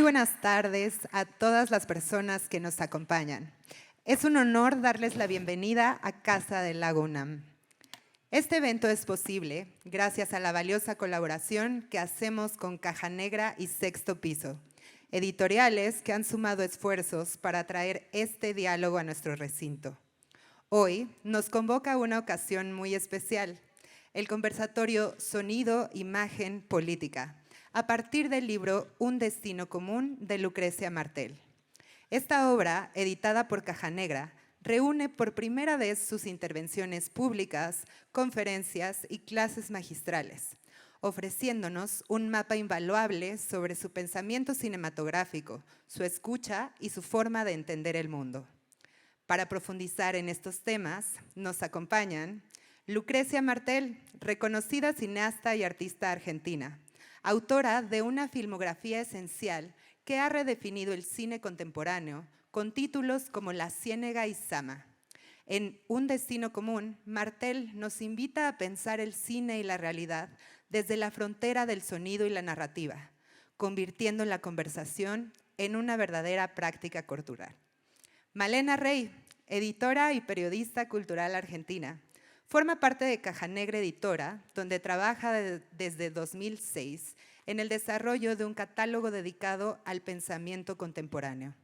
buenas tardes a todas las personas que nos acompañan. Es un honor darles la bienvenida a Casa del Lago UNAM. Este evento es posible gracias a la valiosa colaboración que hacemos con Caja Negra y Sexto Piso, editoriales que han sumado esfuerzos para traer este diálogo a nuestro recinto. Hoy nos convoca una ocasión muy especial, el conversatorio Sonido, Imagen, Política, a partir del libro Un destino común de Lucrecia Martel. Esta obra, editada por Caja Negra, reúne por primera vez sus intervenciones públicas, conferencias y clases magistrales, ofreciéndonos un mapa invaluable sobre su pensamiento cinematográfico, su escucha y su forma de entender el mundo. Para profundizar en estos temas, nos acompañan Lucrecia Martel, reconocida cineasta y artista argentina, autora de una filmografía esencial que ha redefinido el cine contemporáneo con títulos como La Ciénega y Sama. En Un destino común, Martel nos invita a pensar el cine y la realidad desde la frontera del sonido y la narrativa, convirtiendo la conversación en una verdadera práctica cultural. Malena Rey, editora y periodista cultural argentina, forma parte de Caja Negra Editora, donde trabaja desde 2006 en el desarrollo de un catálogo dedicado al pensamiento contemporáneo.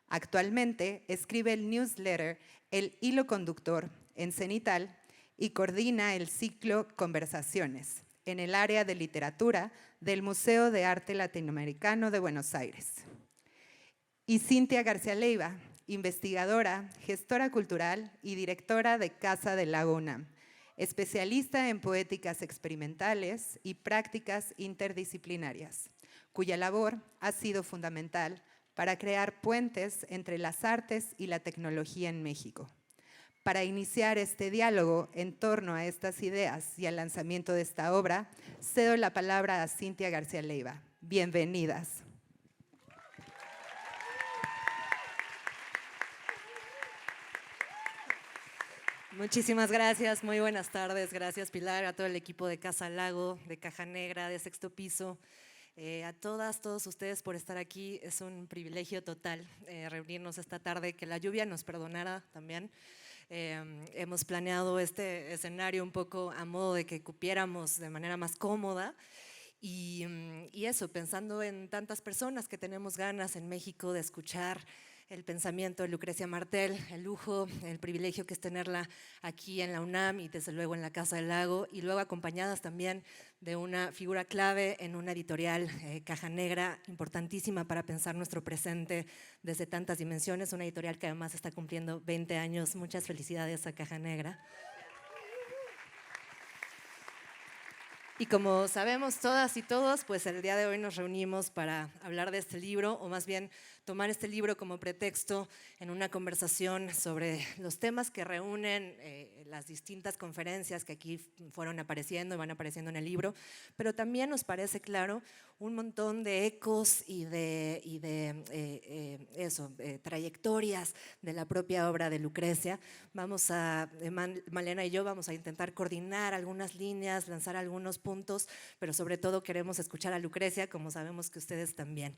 Actualmente escribe el newsletter El Hilo Conductor en Cenital y coordina el ciclo Conversaciones en el área de literatura del Museo de Arte Latinoamericano de Buenos Aires. Y Cintia García Leiva, investigadora, gestora cultural y directora de Casa del Lago UNAM, especialista en poéticas experimentales y prácticas interdisciplinarias, cuya labor ha sido fundamental para crear puentes entre las artes y la tecnología en México. Para iniciar este diálogo en torno a estas ideas y al lanzamiento de esta obra, cedo la palabra a Cintia García Leiva. Bienvenidas. Muchísimas gracias, muy buenas tardes. Gracias, Pilar, a todo el equipo de Casa Lago, de Caja Negra, de Sexto Piso. A todos ustedes por estar aquí. Es un privilegio total reunirnos esta tarde, que la lluvia nos perdonara también. Hemos planeado este escenario un poco a modo de que cupiéramos de manera más cómoda. Y eso, pensando en tantas personas que tenemos ganas en México de escuchar el pensamiento de Lucrecia Martel, el lujo, el privilegio que es tenerla aquí en la UNAM y desde luego en la Casa del Lago, y luego acompañadas también de una figura clave en una editorial, Caja Negra, importantísima para pensar nuestro presente desde tantas dimensiones, una editorial que además está cumpliendo 20 años. Muchas felicidades a Caja Negra. Y como sabemos todas y todos, pues el día de hoy nos reunimos para hablar de este libro, o más bien tomar este libro como pretexto en una conversación sobre los temas que reúnen las distintas conferencias que aquí fueron apareciendo y van apareciendo en el libro, pero también nos parece claro un montón de ecos y de trayectorias de la propia obra de Lucrecia. Malena y yo vamos a intentar coordinar algunas líneas, lanzar algunos puntos, pero sobre todo queremos escuchar a Lucrecia, como sabemos que ustedes también.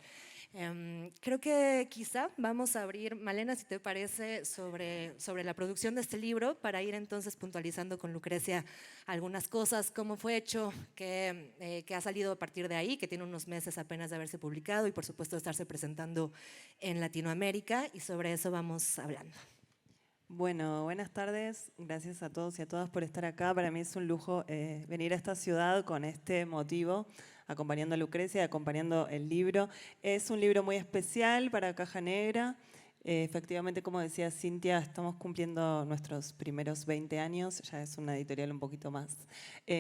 Creo que quizá vamos a abrir, Malena, si te parece, sobre la producción de este libro, para ir entonces puntualizando con Lucrecia algunas cosas, cómo fue hecho, que ha salido a partir de ahí, que tiene unos meses apenas de haberse publicado y por supuesto de estarse presentando en Latinoamérica, y sobre eso vamos hablando. Bueno, buenas tardes, gracias a todos y a todas por estar acá. Para mí es un lujo venir a esta ciudad con este motivo, acompañando a Lucrecia, acompañando el libro. Es un libro muy especial para Caja Negra. Efectivamente, como decía Cintia, estamos cumpliendo nuestros primeros 20 años, ya es una editorial un poquito más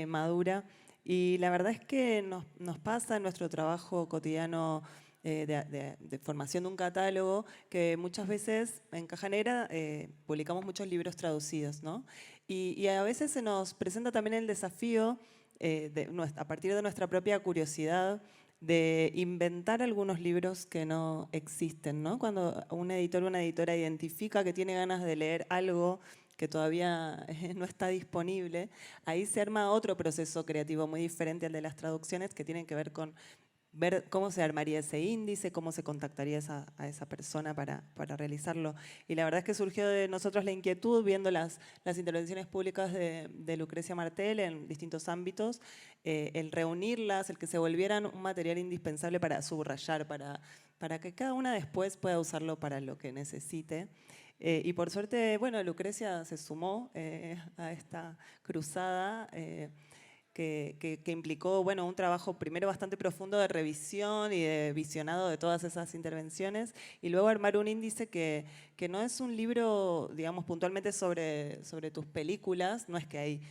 madura. Y la verdad es que nos pasa en nuestro trabajo cotidiano de formación de un catálogo, que muchas veces en Caja Negra publicamos muchos libros traducidos, ¿no? Y a veces se nos presenta también el desafío, a partir de nuestra propia curiosidad, de inventar algunos libros que no existen, ¿no? Cuando un editor o una editora identifica que tiene ganas de leer algo que todavía no está disponible, ahí se arma otro proceso creativo muy diferente al de las traducciones, que tienen que ver con ver cómo se armaría ese índice, cómo se contactaría a esa persona para realizarlo. Y la verdad es que surgió de nosotros la inquietud viendo las intervenciones públicas de Lucrecia Martel en distintos ámbitos, el reunirlas, el que se volvieran un material indispensable para subrayar, para que cada una después pueda usarlo para lo que necesite. Y por suerte, bueno, Lucrecia se sumó a esta cruzada, que implicó, bueno, un trabajo primero bastante profundo de revisión y de visionado de todas esas intervenciones, y luego armar un índice que no es un libro, digamos, puntualmente sobre tus películas, no es que hay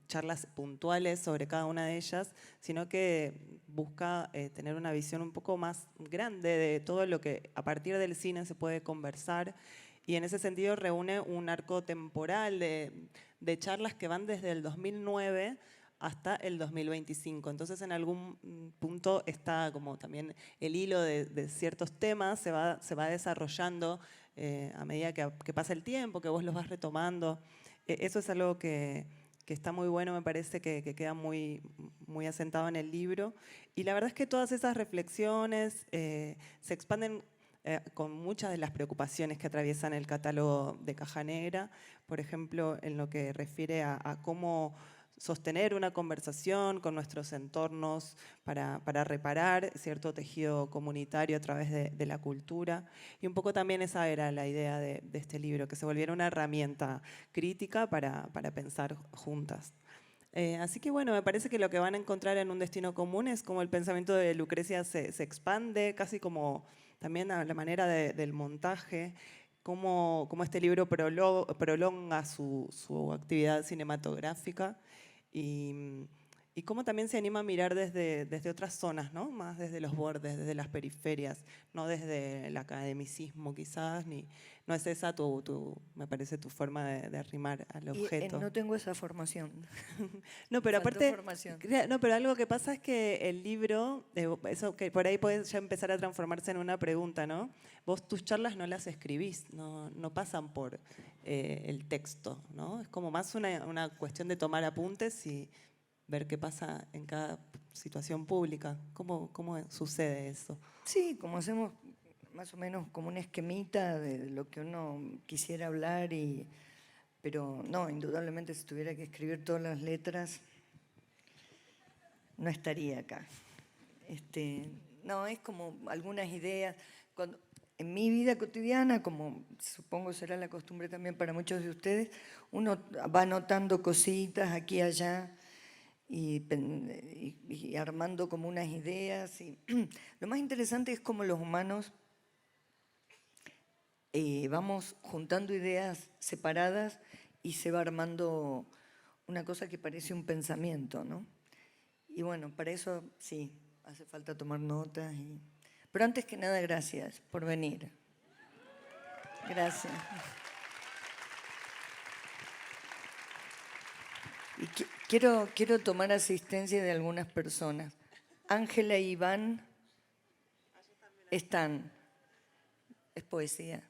charlas puntuales sobre cada una de ellas, sino que busca tener una visión un poco más grande de todo lo que a partir del cine se puede conversar, y en ese sentido reúne un arco temporal de charlas que van desde el 2009 hasta el 2025. Entonces, en algún punto está como también el hilo de ciertos temas, se va desarrollando a medida que pasa el tiempo, que vos los vas retomando. Eso es algo que está muy bueno, me parece que queda muy, muy asentado en el libro. Y la verdad es que todas esas reflexiones se expanden con muchas de las preocupaciones que atraviesan el catálogo de Caja Negra, por ejemplo, en lo que refiere a cómo sostener una conversación con nuestros entornos para reparar cierto tejido comunitario a través de la cultura. Y un poco también esa era la idea de este libro, que se volviera una herramienta crítica para pensar juntas. Así que bueno, me parece que lo que van a encontrar en Un destino común es como el pensamiento de Lucrecia se expande, casi como también a la manera del montaje, cómo este libro prolonga su actividad cinematográfica y cómo también se anima a mirar desde otras zonas, ¿no? Más desde los bordes, desde las periferias, no desde el academicismo quizás, no es esa me parece tu forma de arrimar al objeto. No tengo esa formación. No, pero Faltó aparte, formación. no, pero algo que pasa es que el libro, eso que por ahí puede ya empezar a transformarse en una pregunta, ¿no? Vos tus charlas no las escribís, no pasan por el texto, ¿no? Es como más una cuestión de tomar apuntes y ver qué pasa en cada situación pública. ¿Cómo sucede eso? Sí, como hacemos más o menos como un esquemita de lo que uno quisiera hablar, pero no, indudablemente si tuviera que escribir todas las letras, no estaría acá. No, es como algunas ideas. En mi vida cotidiana, como supongo será la costumbre también para muchos de ustedes, uno va anotando cositas aquí y allá y armando como unas ideas. Lo más interesante es cómo los humanos vamos juntando ideas separadas y se va armando una cosa que parece un pensamiento, ¿no? Y bueno, para eso sí, hace falta tomar notas. Pero antes que nada, gracias por venir. Gracias. Y quiero tomar asistencia de algunas personas. Ángela y Iván están. Es poesía.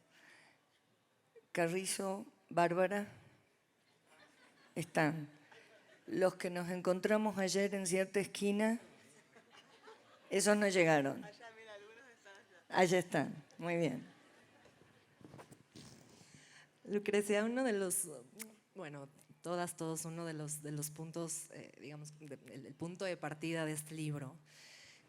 Carrizo, Bárbara, están. Los que nos encontramos ayer en cierta esquina, esos no llegaron. Allá están, muy bien. Lucrecia, uno de los, bueno, todos, uno de los puntos, digamos, el punto de partida de este libro,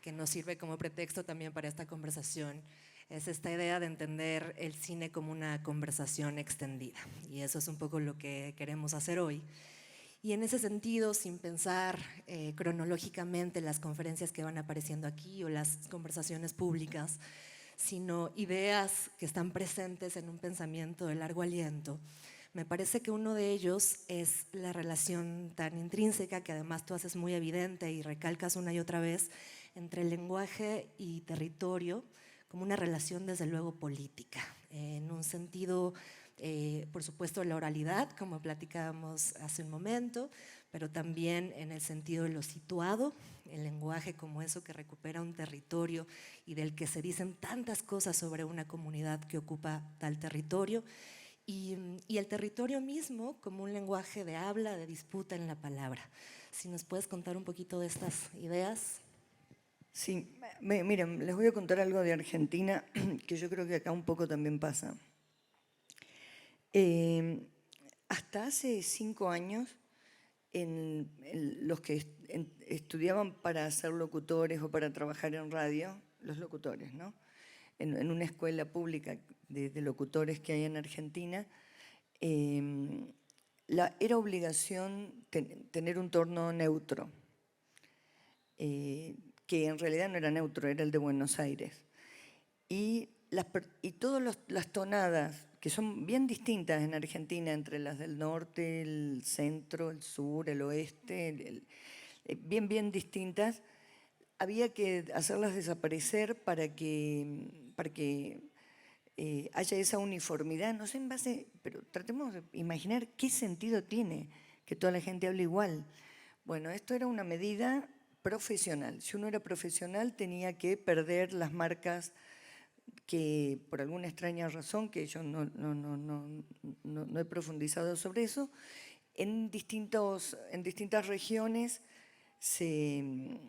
que nos sirve como pretexto también para esta conversación, es esta idea de entender el cine como una conversación extendida. Y eso es un poco lo que queremos hacer hoy. Y en ese sentido, sin pensar cronológicamente las conferencias que van apareciendo aquí o las conversaciones públicas, sino ideas que están presentes en un pensamiento de largo aliento, me parece que uno de ellos es la relación tan intrínseca que además tú haces muy evidente y recalcas una y otra vez entre el lenguaje y territorio como una relación desde luego política, en un sentido, por supuesto, la oralidad, como platicábamos hace un momento, pero también en el sentido de lo situado, el lenguaje como eso que recupera un territorio y del que se dicen tantas cosas sobre una comunidad que ocupa tal territorio, y el territorio mismo como un lenguaje de habla, de disputa en la palabra. Si nos puedes contar un poquito de estas ideas. Sí, miren, les voy a contar algo de Argentina que yo creo que acá un poco también pasa. Hasta hace 5 años, los que estudiaban para ser locutores o para trabajar en radio, los locutores, ¿no? En una escuela pública de locutores que hay en Argentina, era obligación tener un torno neutro, que en realidad no era neutro, era el de Buenos Aires. Y todas las tonadas, que son bien distintas en Argentina, entre las del norte, el centro, el sur, el oeste, bien distintas, había que hacerlas desaparecer para que haya esa uniformidad, no sé en base, pero tratemos de imaginar qué sentido tiene que toda la gente hable igual. Bueno, esto era una medida profesional. Si uno era profesional tenía que perder las marcas que por alguna extraña razón, que yo no he profundizado sobre eso, en distintas regiones se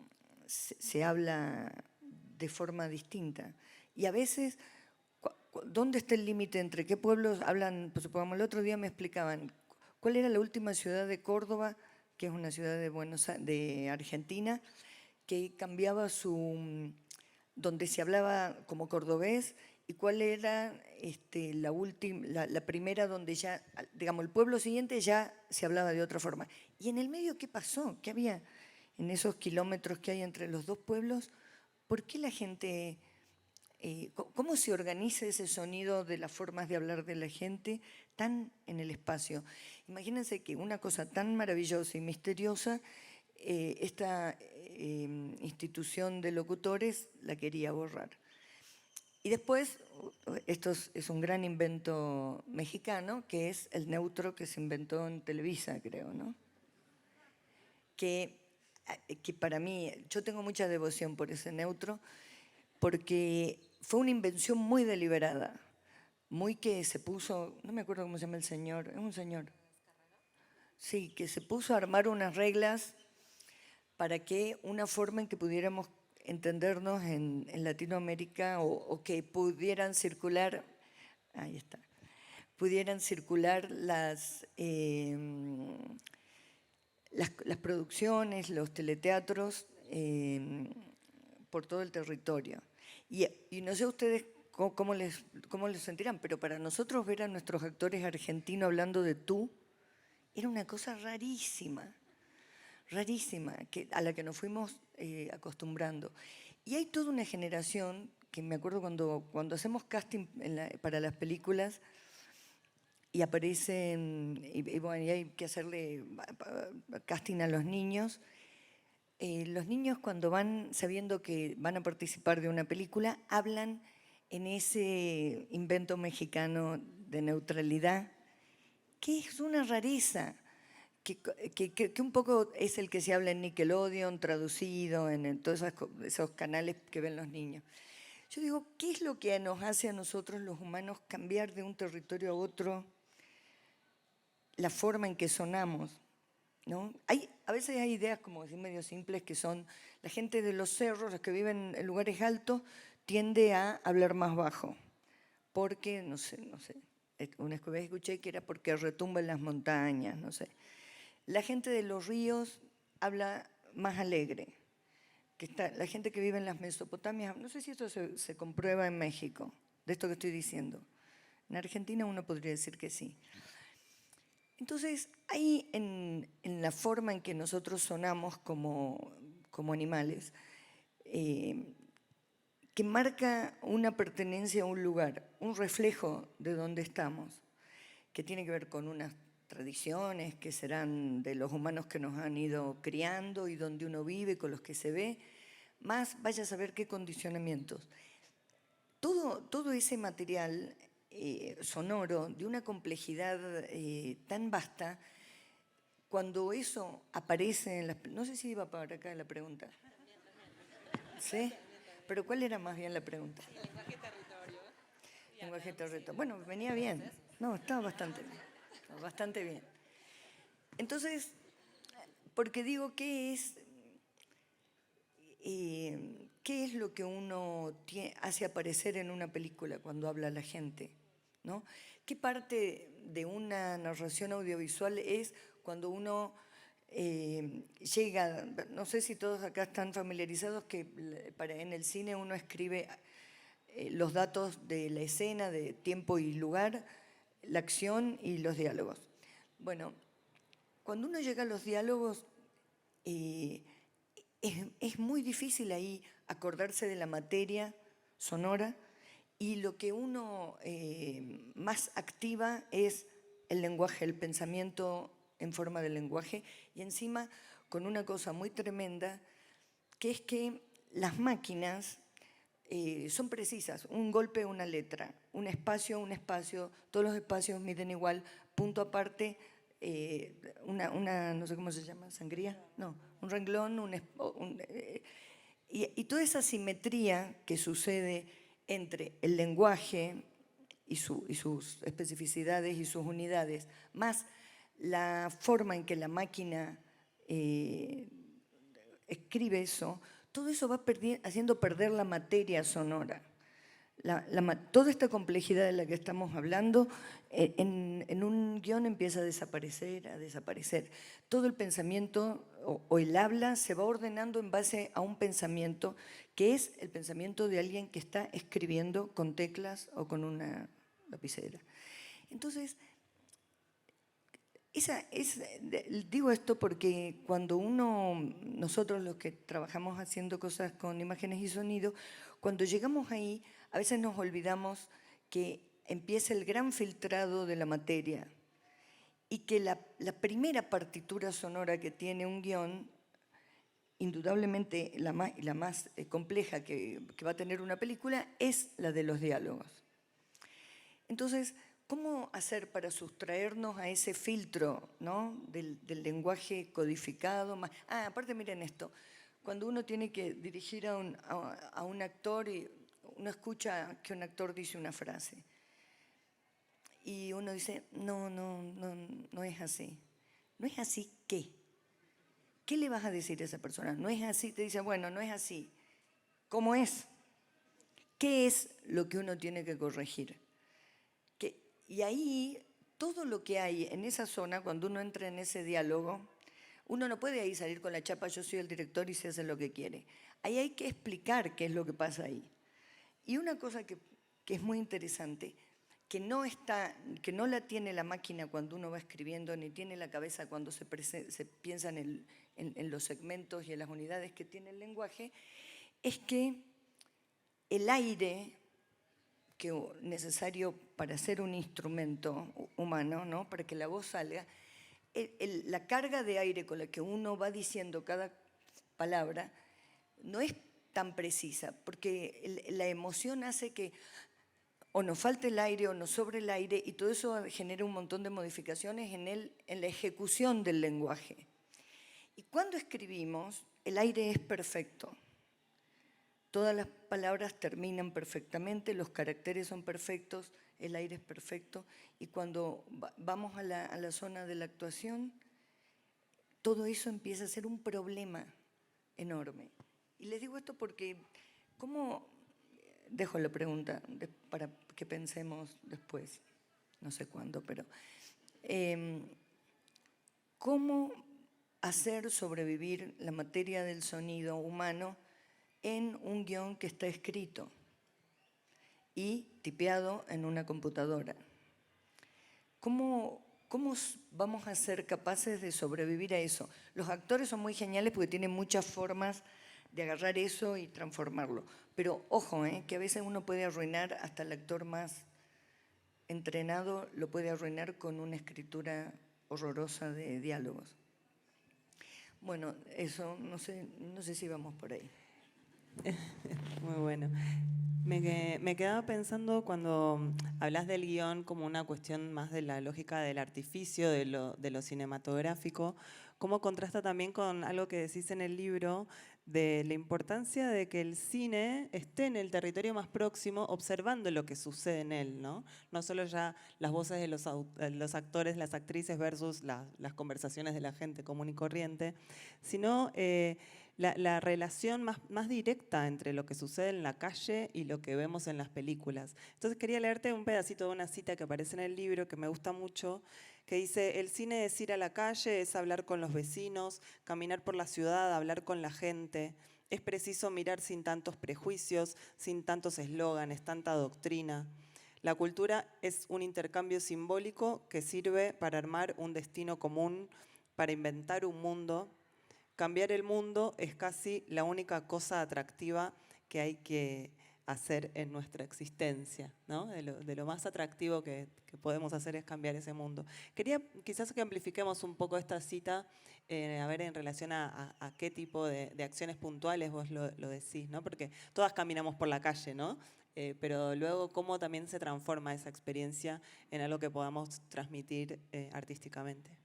habla de forma distinta. Y a veces, ¿dónde está el límite entre qué pueblos hablan? Pues supongamos, el otro día me explicaban cuál era la última ciudad de Córdoba, que es una ciudad de Argentina, que cambiaba donde se hablaba como cordobés, y cuál era la primera donde ya, digamos, el pueblo siguiente ya se hablaba de otra forma. ¿Y en el medio qué pasó? ¿Qué había en esos kilómetros que hay entre los dos pueblos? ¿Por qué la gente, cómo se organiza ese sonido de las formas de hablar de la gente tan en el espacio? Imagínense que una cosa tan maravillosa y misteriosa, esta institución de locutores la quería borrar. Y después, esto es un gran invento mexicano, que es el neutro que se inventó en Televisa, creo, ¿no? Que para mí, yo tengo mucha devoción por ese neutro, porque fue una invención muy deliberada, muy que se puso, no me acuerdo cómo se llama el señor, es un señor. Sí, que se puso a armar unas reglas para que una forma en que pudiéramos entendernos en Latinoamérica, o que pudieran circular, ahí está, pudieran circular las producciones, los teleteatros por todo el territorio. Y no sé ustedes cómo les sentirán, pero para nosotros ver a nuestros actores argentinos hablando de tú era una cosa rarísima, a la que nos fuimos acostumbrando. Y hay toda una generación, que me acuerdo cuando hacemos casting para las películas, y aparecen, bueno, y hay que hacerle casting a los niños. Los niños, cuando van sabiendo que van a participar de una película, hablan en ese invento mexicano de neutralidad, que es una rareza, que un poco es el que se habla en Nickelodeon, traducido en todos esos canales que ven los niños. Yo digo, ¿qué es lo que nos hace a nosotros los humanos cambiar de un territorio a otro la forma en que sonamos? ¿No? A veces hay ideas, como decir, medio simples, que son la gente de los cerros, los que viven en lugares altos, tiende a hablar más bajo, porque, no sé, una vez escuché que era porque retumba en las montañas, no sé. La gente de los ríos habla más alegre, la gente que vive en las Mesopotamias, no sé si esto se comprueba en México, de esto que estoy diciendo. En Argentina uno podría decir que sí. Entonces, hay en la forma en que nosotros sonamos como animales, que marca una pertenencia a un lugar, un reflejo de dónde estamos, que tiene que ver con unas tradiciones que serán de los humanos que nos han ido criando y donde uno vive, con los que se ve, más vaya a saber qué condicionamientos. Todo ese material sonoro, de una complejidad tan vasta, cuando eso aparece en las... No sé si iba para acá la pregunta. ¿Sí? ¿Pero cuál era más bien la pregunta? Lenguaje territorio. Lenguaje territorio. Bueno, venía bien. No, estaba bastante bien. Bastante bien. Entonces, porque digo, ¿qué es ¿qué es lo que uno hace aparecer en una película cuando habla la gente? ¿No? ¿Qué parte de una narración audiovisual es cuando uno llega? No sé si todos acá están familiarizados que en el cine uno escribe los datos de la escena, de tiempo y lugar, la acción y los diálogos. Bueno, cuando uno llega a los diálogos, es muy difícil ahí acordarse de la materia sonora y lo que uno más activa es el lenguaje, el pensamiento en forma de lenguaje y encima con una cosa muy tremenda que es que las máquinas son precisas, un golpe, una letra, un espacio, todos los espacios miden igual, punto aparte, no sé cómo se llama, ¿sangría? No, un renglón, y toda esa simetría que sucede entre el lenguaje y sus especificidades y sus unidades, más la forma en que la máquina escribe eso, todo eso va haciendo perder la materia sonora. Toda esta complejidad de la que estamos hablando, en un guión empieza a desaparecer, a desaparecer. Todo el pensamiento o el habla se va ordenando en base a un pensamiento que es el pensamiento de alguien que está escribiendo con teclas o con una lapicera. Entonces, digo esto porque cuando nosotros los que trabajamos haciendo cosas con imágenes y sonido, cuando llegamos ahí, a veces nos olvidamos que empieza el gran filtrado de la materia y que la primera partitura sonora que tiene un guión, indudablemente la más compleja que va a tener una película, es la de los diálogos. Entonces, ¿cómo hacer para sustraernos a ese filtro, ¿no? del lenguaje codificado? Aparte, miren esto, cuando uno tiene que dirigir a un actor y uno escucha que un actor dice una frase y uno dice, no es así. ¿No es así qué? ¿Qué le vas a decir a esa persona? No es así, te dice, bueno, no es así. ¿Cómo es? ¿Qué es lo que uno tiene que corregir? Y ahí, todo lo que hay en esa zona, cuando uno entra en ese diálogo, uno no puede ahí salir con la chapa, yo soy el director y se hace lo que quiere. Ahí hay que explicar qué es lo que pasa ahí. Y una cosa que es muy interesante, que no la tiene la máquina cuando uno va escribiendo, ni tiene la cabeza cuando se piensa en los segmentos y en las unidades que tiene el lenguaje, es que el aire necesario para ser un instrumento humano, ¿no? Para que la voz salga, la carga de aire con la que uno va diciendo cada palabra no es tan precisa, porque la emoción hace que o nos falte el aire o nos sobre el aire y todo eso genera un montón de modificaciones en la ejecución del lenguaje. Y cuando escribimos, el aire es perfecto. Todas las palabras terminan perfectamente, los caracteres son perfectos, el aire es perfecto. Y cuando vamos a la zona de la actuación, todo eso empieza a ser un problema enorme. Y les digo esto porque, ¿cómo? Dejo la pregunta para que pensemos después, no sé cuándo, pero ¿cómo hacer sobrevivir la materia del sonido humano en un guión que está escrito y tipeado en una computadora? ¿Cómo vamos a ser capaces de sobrevivir a eso? Los actores son muy geniales porque tienen muchas formas de agarrar eso y transformarlo. Pero ojo, que a veces uno puede arruinar, hasta el actor más entrenado lo puede arruinar con una escritura horrorosa de diálogos. Bueno, eso, no sé si vamos por ahí. Muy bueno. Me quedaba pensando cuando hablas del guión como una cuestión más de la lógica del artificio, de lo cinematográfico, cómo contrasta también con algo que decís en el libro de la importancia de que el cine esté en el territorio más próximo observando lo que sucede en él, ¿no? No solo ya las voces de los actores, las actrices versus las conversaciones de la gente común y corriente, sino la relación más directa entre lo que sucede en la calle y lo que vemos en las películas. Entonces quería leerte un pedacito de una cita que aparece en el libro que me gusta mucho, que dice: el cine es ir a la calle, es hablar con los vecinos, caminar por la ciudad, hablar con la gente. Es preciso mirar sin tantos prejuicios, sin tantos eslóganes, tanta doctrina. La cultura es un intercambio simbólico que sirve para armar un destino común, para inventar un mundo. Cambiar el mundo es casi la única cosa atractiva que hay que hacer en nuestra existencia, ¿no? De lo más atractivo que podemos hacer es cambiar ese mundo. Quería quizás que amplifiquemos un poco esta cita, a ver, en relación a qué tipo de acciones puntuales vos lo decís, ¿no? Porque todas caminamos por la calle, ¿no? Pero luego cómo también se transforma esa experiencia en algo que podamos transmitir artísticamente.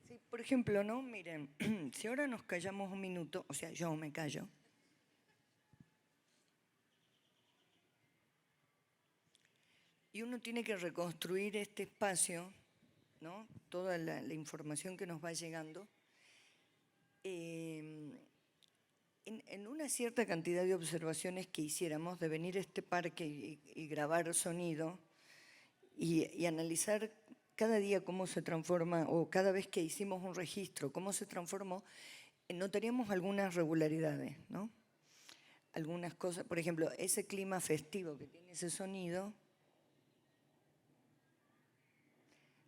Sí, por ejemplo, ¿no? Miren, si ahora nos callamos un minuto, o sea, yo me callo. Y uno tiene que reconstruir este espacio, ¿no? Toda la información que nos va llegando, en una cierta cantidad de observaciones que hiciéramos, de venir a este parque y grabar sonido y analizar cada día cómo se transforma, o cada vez que hicimos un registro, cómo se transformó, notaríamos algunas regularidades, ¿no? Algunas cosas, por ejemplo, ese clima festivo que tiene ese sonido,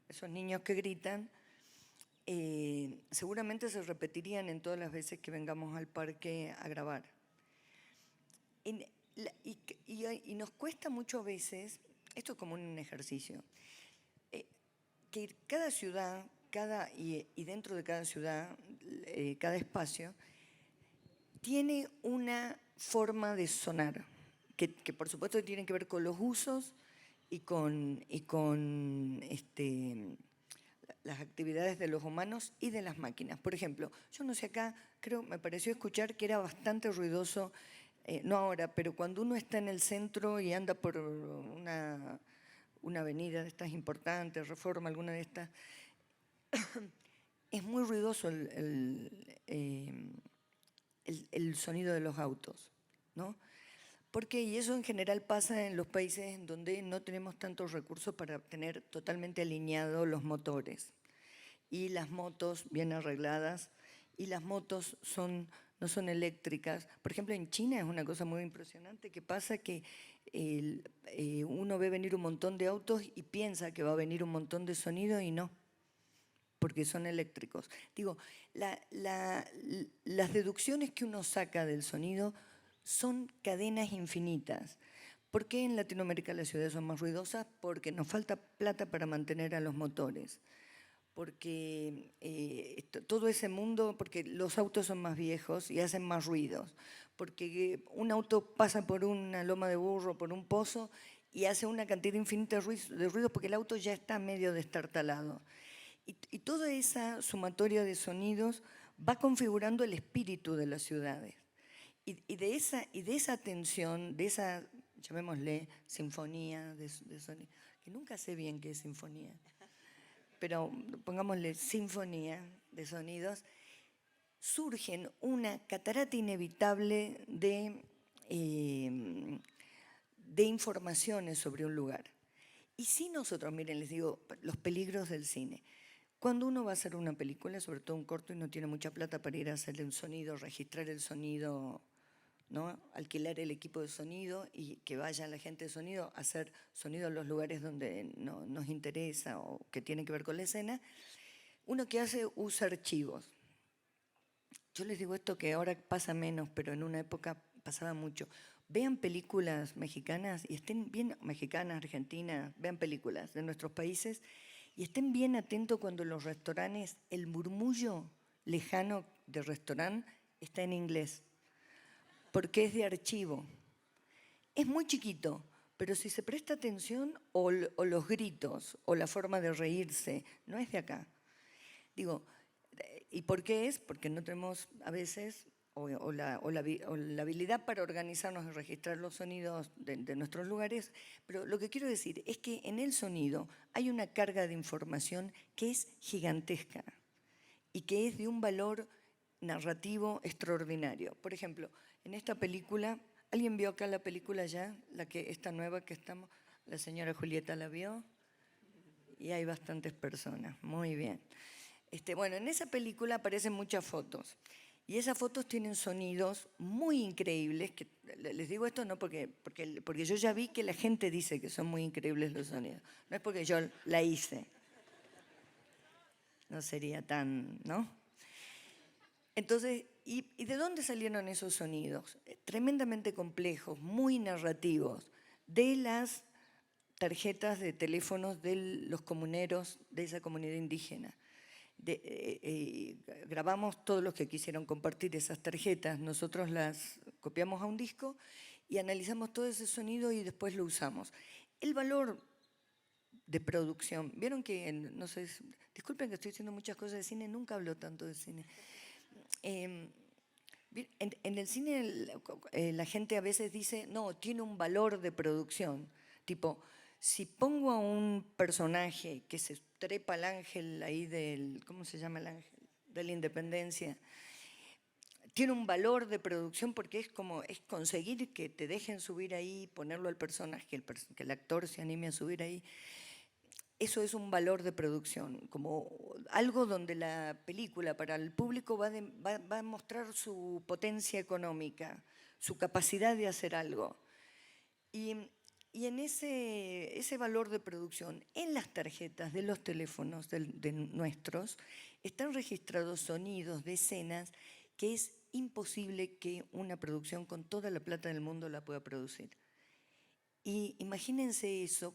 esos niños que gritan, seguramente se repetirían en todas las veces que vengamos al parque a grabar. Y nos cuesta mucho a veces, esto es como un ejercicio, que cada ciudad, y dentro de cada ciudad, cada espacio, tiene una forma de sonar, que por supuesto tiene que ver con los usos y con las actividades de los humanos y de las máquinas. Por ejemplo, yo no sé acá, me pareció escuchar que era bastante ruidoso, no ahora, pero cuando uno está en el centro y anda por una avenida de estas importantes, Reforma, alguna de estas, es muy ruidoso el sonido de los autos, ¿no? Porque, y eso en general pasa en los países en donde no tenemos tantos recursos para tener totalmente alineados los motores. Y las motos bien arregladas, y las motos no son eléctricas. Por ejemplo, en China es una cosa muy impresionante que pasa que uno ve venir un montón de autos y piensa que va a venir un montón de sonido y no, porque son eléctricos. Digo, las deducciones que uno saca del sonido son cadenas infinitas. ¿Por qué en Latinoamérica las ciudades son más ruidosas? Porque nos falta plata para mantener a los motores. Porque todo ese mundo, porque los autos son más viejos y hacen más ruidos. Porque un auto pasa por una loma de burro, por un pozo, y hace una cantidad infinita de ruido porque el auto ya está medio destartalado. Y toda esa sumatoria de sonidos va configurando el espíritu de las ciudades. Y de esa tensión, de esa, llamémosle, sinfonía de sonido, que nunca sé bien qué es sinfonía, pero pongámosle sinfonía de sonidos, surgen una catarata inevitable de informaciones sobre un lugar. Y si nosotros, miren, les digo, los peligros del cine. Cuando uno va a hacer una película, sobre todo un corto, y no tiene mucha plata para ir a hacerle un sonido, registrar el sonido, ¿no? Alquilar el equipo de sonido y que vaya la gente de sonido a hacer sonido en los lugares donde no nos interesa o que tiene que ver con la escena, uno que hace usa archivos. Yo les digo esto que ahora pasa menos, pero en una época pasaba mucho. Vean películas mexicanas y estén bien, mexicanas, argentinas, vean películas de nuestros países y estén bien atentos cuando en los restaurantes el murmullo lejano del restaurante está en inglés, porque es de archivo. Es muy chiquito, pero si se presta atención, o los gritos, o la forma de reírse, no es de acá. Digo, ¿y por qué es? Porque no tenemos a veces o la habilidad para organizarnos y registrar los sonidos de nuestros lugares, pero lo que quiero decir es que en el sonido hay una carga de información que es gigantesca y que es de un valor narrativo extraordinario. Por ejemplo, en esta película, ¿alguien vio acá la película ya? Esta nueva que estamos, la señora Julieta la vio y hay bastantes personas, muy bien. Bueno, en esa película aparecen muchas fotos y esas fotos tienen sonidos muy increíbles, que les digo esto no porque yo ya vi que la gente dice que son muy increíbles los sonidos, no es porque yo la hice, no sería tan, ¿no? Entonces, ¿y de dónde salieron esos sonidos? Tremendamente complejos, muy narrativos, de las tarjetas de teléfonos de los comuneros de esa comunidad indígena. Grabamos todos los que quisieron compartir esas tarjetas, nosotros las copiamos a un disco y analizamos todo ese sonido y después lo usamos. El valor de producción, vieron que, no sé, disculpen que estoy diciendo muchas cosas de cine, nunca hablo tanto de cine. En el cine la gente a veces dice, no, tiene un valor de producción, tipo, si pongo a un personaje que se trepa al ángel ahí del, ¿cómo se llama el ángel? De la Independencia, tiene un valor de producción porque es conseguir que te dejen subir ahí, ponerlo al personaje, que el actor se anime a subir ahí. Eso es un valor de producción, como algo donde la película para el público va a mostrar su potencia económica, su capacidad de hacer algo. Y en ese valor de producción, en las tarjetas de los teléfonos de nuestros, están registrados sonidos de escenas que es imposible que una producción con toda la plata del mundo la pueda producir. Y imagínense eso,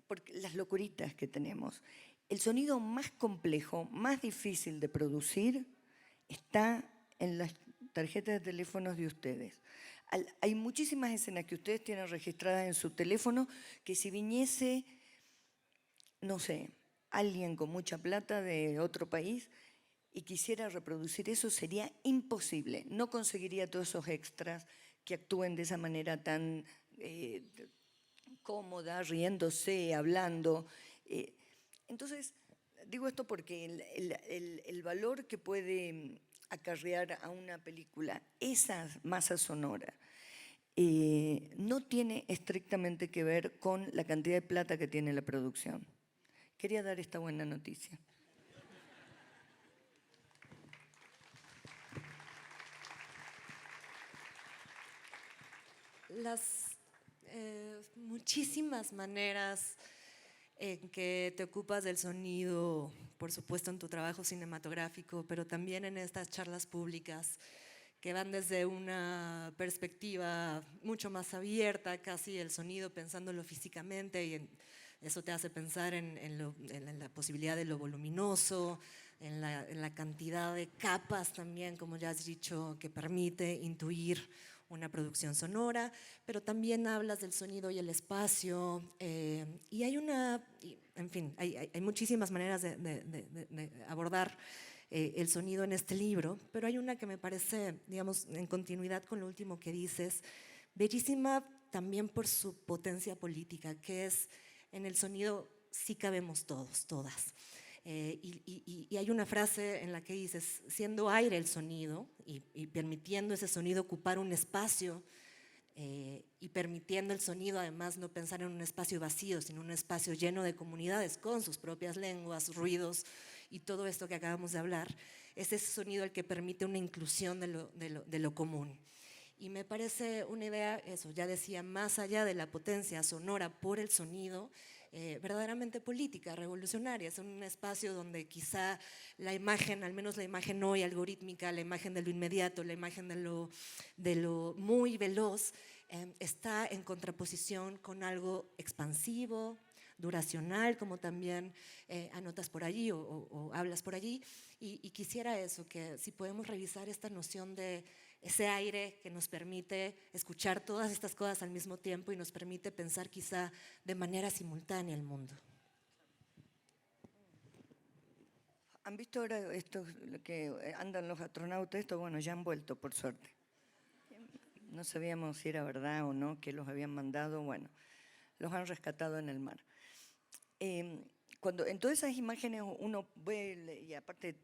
porque las locuritas que tenemos. El sonido más complejo, más difícil de producir, está en las tarjetas de teléfonos de ustedes. Hay muchísimas escenas que ustedes tienen registradas en su teléfono que si viniese, no sé, alguien con mucha plata de otro país y quisiera reproducir eso, sería imposible. No conseguiría todos esos extras que actúen de esa manera tan cómoda, riéndose, hablando. Entonces, digo esto porque el valor que puede acarrear a una película esa masa sonora no tiene estrictamente que ver con la cantidad de plata que tiene la producción. Quería dar esta buena noticia. Las muchísimas maneras en que te ocupas del sonido, por supuesto en tu trabajo cinematográfico, pero también en estas charlas públicas que van desde una perspectiva mucho más abierta, casi el sonido pensándolo físicamente, y eso te hace pensar en la posibilidad de lo voluminoso, en la cantidad de capas también, como ya has dicho, que permite intuir una producción sonora, pero también hablas del sonido y el espacio, y hay en fin, hay muchísimas maneras de abordar el sonido en este libro, pero hay una que me parece, digamos, en continuidad con lo último que dices, bellísima también por su potencia política, que es en el sonido sí cabemos todos, todas. Y hay una frase en la que dices, siendo aire el sonido y permitiendo ese sonido ocupar un espacio y permitiendo el sonido además no pensar en un espacio vacío, sino un espacio lleno de comunidades con sus propias lenguas, ruidos y todo esto que acabamos de hablar, es ese sonido el que permite una inclusión de lo común. Y me parece una idea, eso ya decía, más allá de la potencia sonora por el sonido, verdaderamente política, revolucionaria. Es un espacio donde quizá la imagen, al menos la imagen hoy algorítmica, la imagen de lo inmediato, la imagen de lo muy veloz, está en contraposición con algo expansivo, duracional, como también anotas por allí o hablas por allí. Y quisiera eso, que si podemos revisar esta noción de ese aire que nos permite escuchar todas estas cosas al mismo tiempo y nos permite pensar quizá de manera simultánea el mundo. ¿Han visto ahora esto que andan los astronautas? Bueno, ya han vuelto, por suerte. No sabíamos si era verdad o no, que los habían mandado. Bueno, los han rescatado en el mar. cuando en todas esas imágenes uno ve, y aparte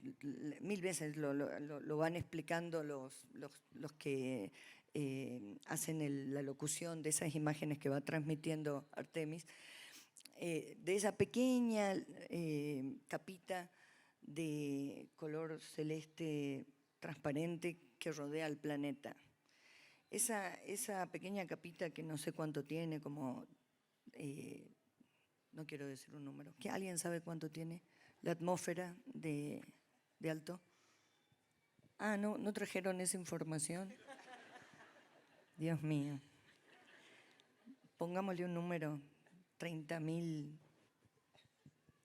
mil veces lo van explicando los que hacen la locución de esas imágenes que va transmitiendo Artemis, de esa pequeña capita de color celeste transparente que rodea al planeta. Esa pequeña capita que no sé cuánto tiene, como, no quiero decir un número, ¿que alguien sabe cuánto tiene la atmósfera de alto? Ah, ¿no trajeron esa información? Dios mío. Pongámosle un número, 30.000,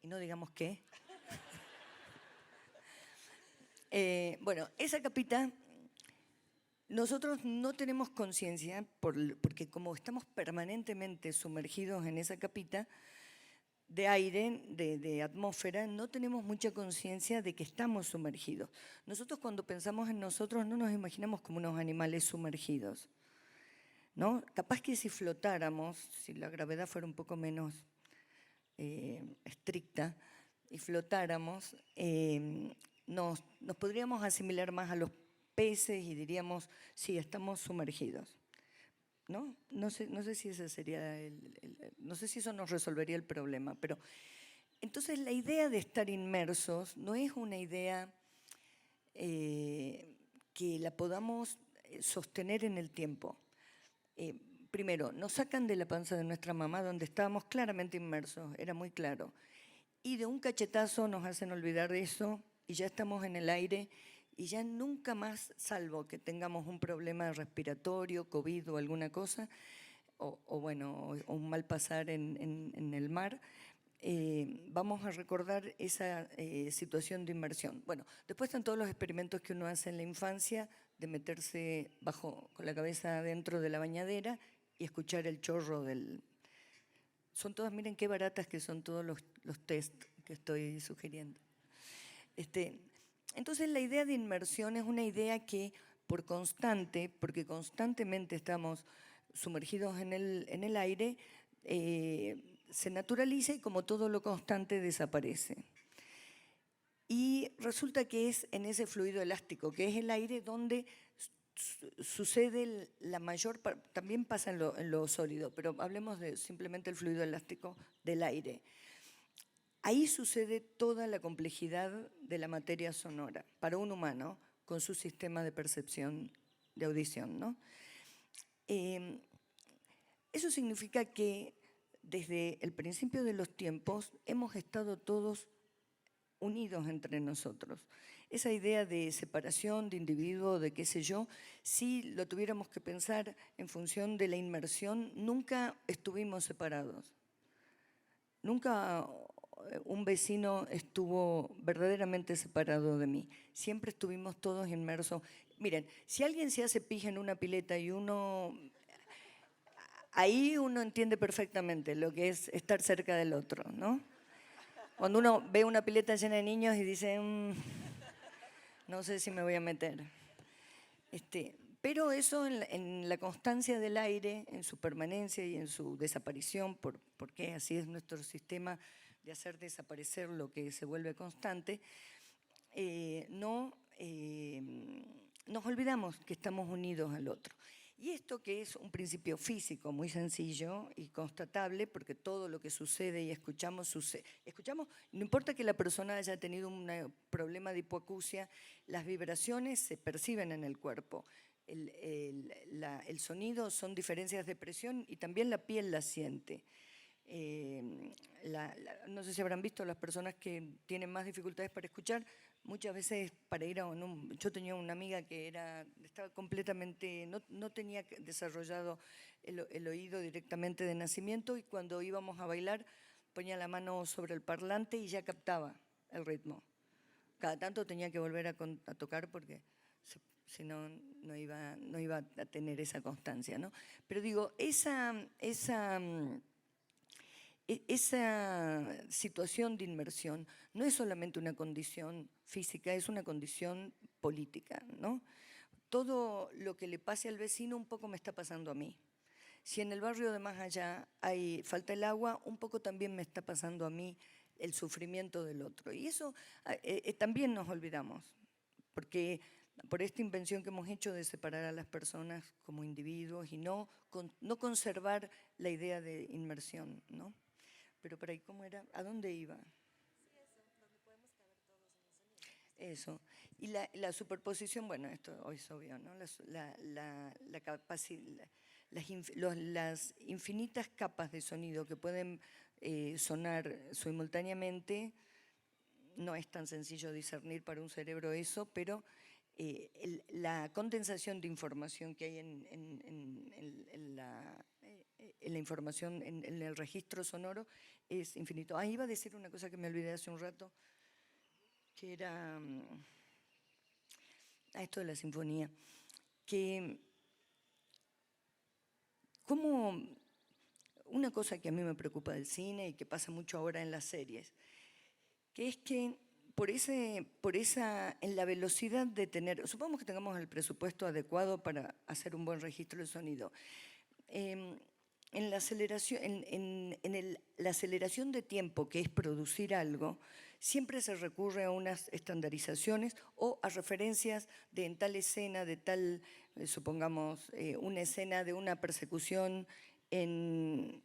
y no digamos qué. Bueno, esa capita, nosotros no tenemos conciencia, porque como estamos permanentemente sumergidos en esa capita de aire, de atmósfera, no tenemos mucha conciencia de que estamos sumergidos. Nosotros cuando pensamos en nosotros no nos imaginamos como unos animales sumergidos, ¿no? Capaz que si flotáramos, si la gravedad fuera un poco menos estricta y flotáramos, nos podríamos asimilar más a los peces y diríamos, sí, estamos sumergidos, ¿no? No sé si ese sería no sé si eso nos resolvería el problema, pero entonces la idea de estar inmersos no es una idea que la podamos sostener en el tiempo. Primero, nos sacan de la panza de nuestra mamá, donde estábamos claramente inmersos, era muy claro, y de un cachetazo nos hacen olvidar de eso y ya estamos en el aire y ya nunca más, salvo que tengamos un problema respiratorio, COVID o alguna cosa, o bueno, o un mal pasar en el mar, vamos a recordar esa situación de inmersión. Bueno, después están todos los experimentos que uno hace en la infancia de meterse con la cabeza dentro de la bañadera y escuchar el chorro del... Son todas, miren qué baratas que son todos los test que estoy sugiriendo. Entonces la idea de inmersión es una idea que porque constantemente estamos sumergidos en el aire, se naturaliza y como todo lo constante desaparece. Y resulta que es en ese fluido elástico, que es el aire, donde sucede la mayor parte, también pasa en lo sólido, pero hablemos de simplemente el fluido elástico del aire. Ahí sucede toda la complejidad de la materia sonora para un humano con su sistema de percepción de audición, ¿no? Eso significa que desde el principio de los tiempos hemos estado todos unidos entre nosotros. Esa idea de separación de individuo, de qué sé yo, si lo tuviéramos que pensar en función de la inmersión, nunca estuvimos separados. Nunca un vecino estuvo verdaderamente separado de mí. Siempre estuvimos todos inmersos. Miren, si alguien se hace pija en una pileta y ahí uno entiende perfectamente lo que es estar cerca del otro, ¿no? Cuando uno ve una pileta llena de niños y dice, no sé si me voy a meter. Pero eso en la constancia del aire, en su permanencia y en su desaparición, porque así es nuestro sistema de hacer desaparecer lo que se vuelve constante, nos olvidamos que estamos unidos al otro. Y esto, que es un principio físico muy sencillo y constatable, porque todo lo que sucede y escuchamos, no importa que la persona haya tenido un problema de hipoacusia, las vibraciones se perciben en el cuerpo. El sonido son diferencias de presión y también la piel la siente. No sé si habrán visto, las personas que tienen más dificultades para escuchar, muchas veces para ir yo tenía una amiga que estaba completamente, no tenía desarrollado el oído directamente de nacimiento, y cuando íbamos a bailar ponía la mano sobre el parlante y ya captaba el ritmo. Cada tanto tenía que volver a tocar porque si no, no iba a tener esa constancia, ¿no? Pero digo, esa situación de inmersión no es solamente una condición física, es una condición política, ¿no? Todo lo que le pase al vecino un poco me está pasando a mí. Si en el barrio de más allá falta el agua, un poco también me está pasando a mí el sufrimiento del otro. Y eso también nos olvidamos, porque por esta invención que hemos hecho de separar a las personas como individuos y no conservar la idea de inmersión, ¿no? Pero por ahí, ¿cómo era? ¿A dónde iba? Eso. Y la superposición, bueno, esto hoy es obvio, ¿no? Las infinitas capas de sonido que pueden sonar simultáneamente, no es tan sencillo discernir para un cerebro eso, pero la condensación de información que hay en la información, en el registro sonoro, es infinito. Ah, iba a decir una cosa que me olvidé hace un rato, que era esto de la sinfonía, que como una cosa que a mí me preocupa del cine y que pasa mucho ahora en las series, que es que en la velocidad de tener, supongamos que tengamos el presupuesto adecuado para hacer un buen registro de sonido, en la aceleración de tiempo que es producir algo, siempre se recurre a unas estandarizaciones o a referencias de en tal escena, de tal, supongamos, una escena de una persecución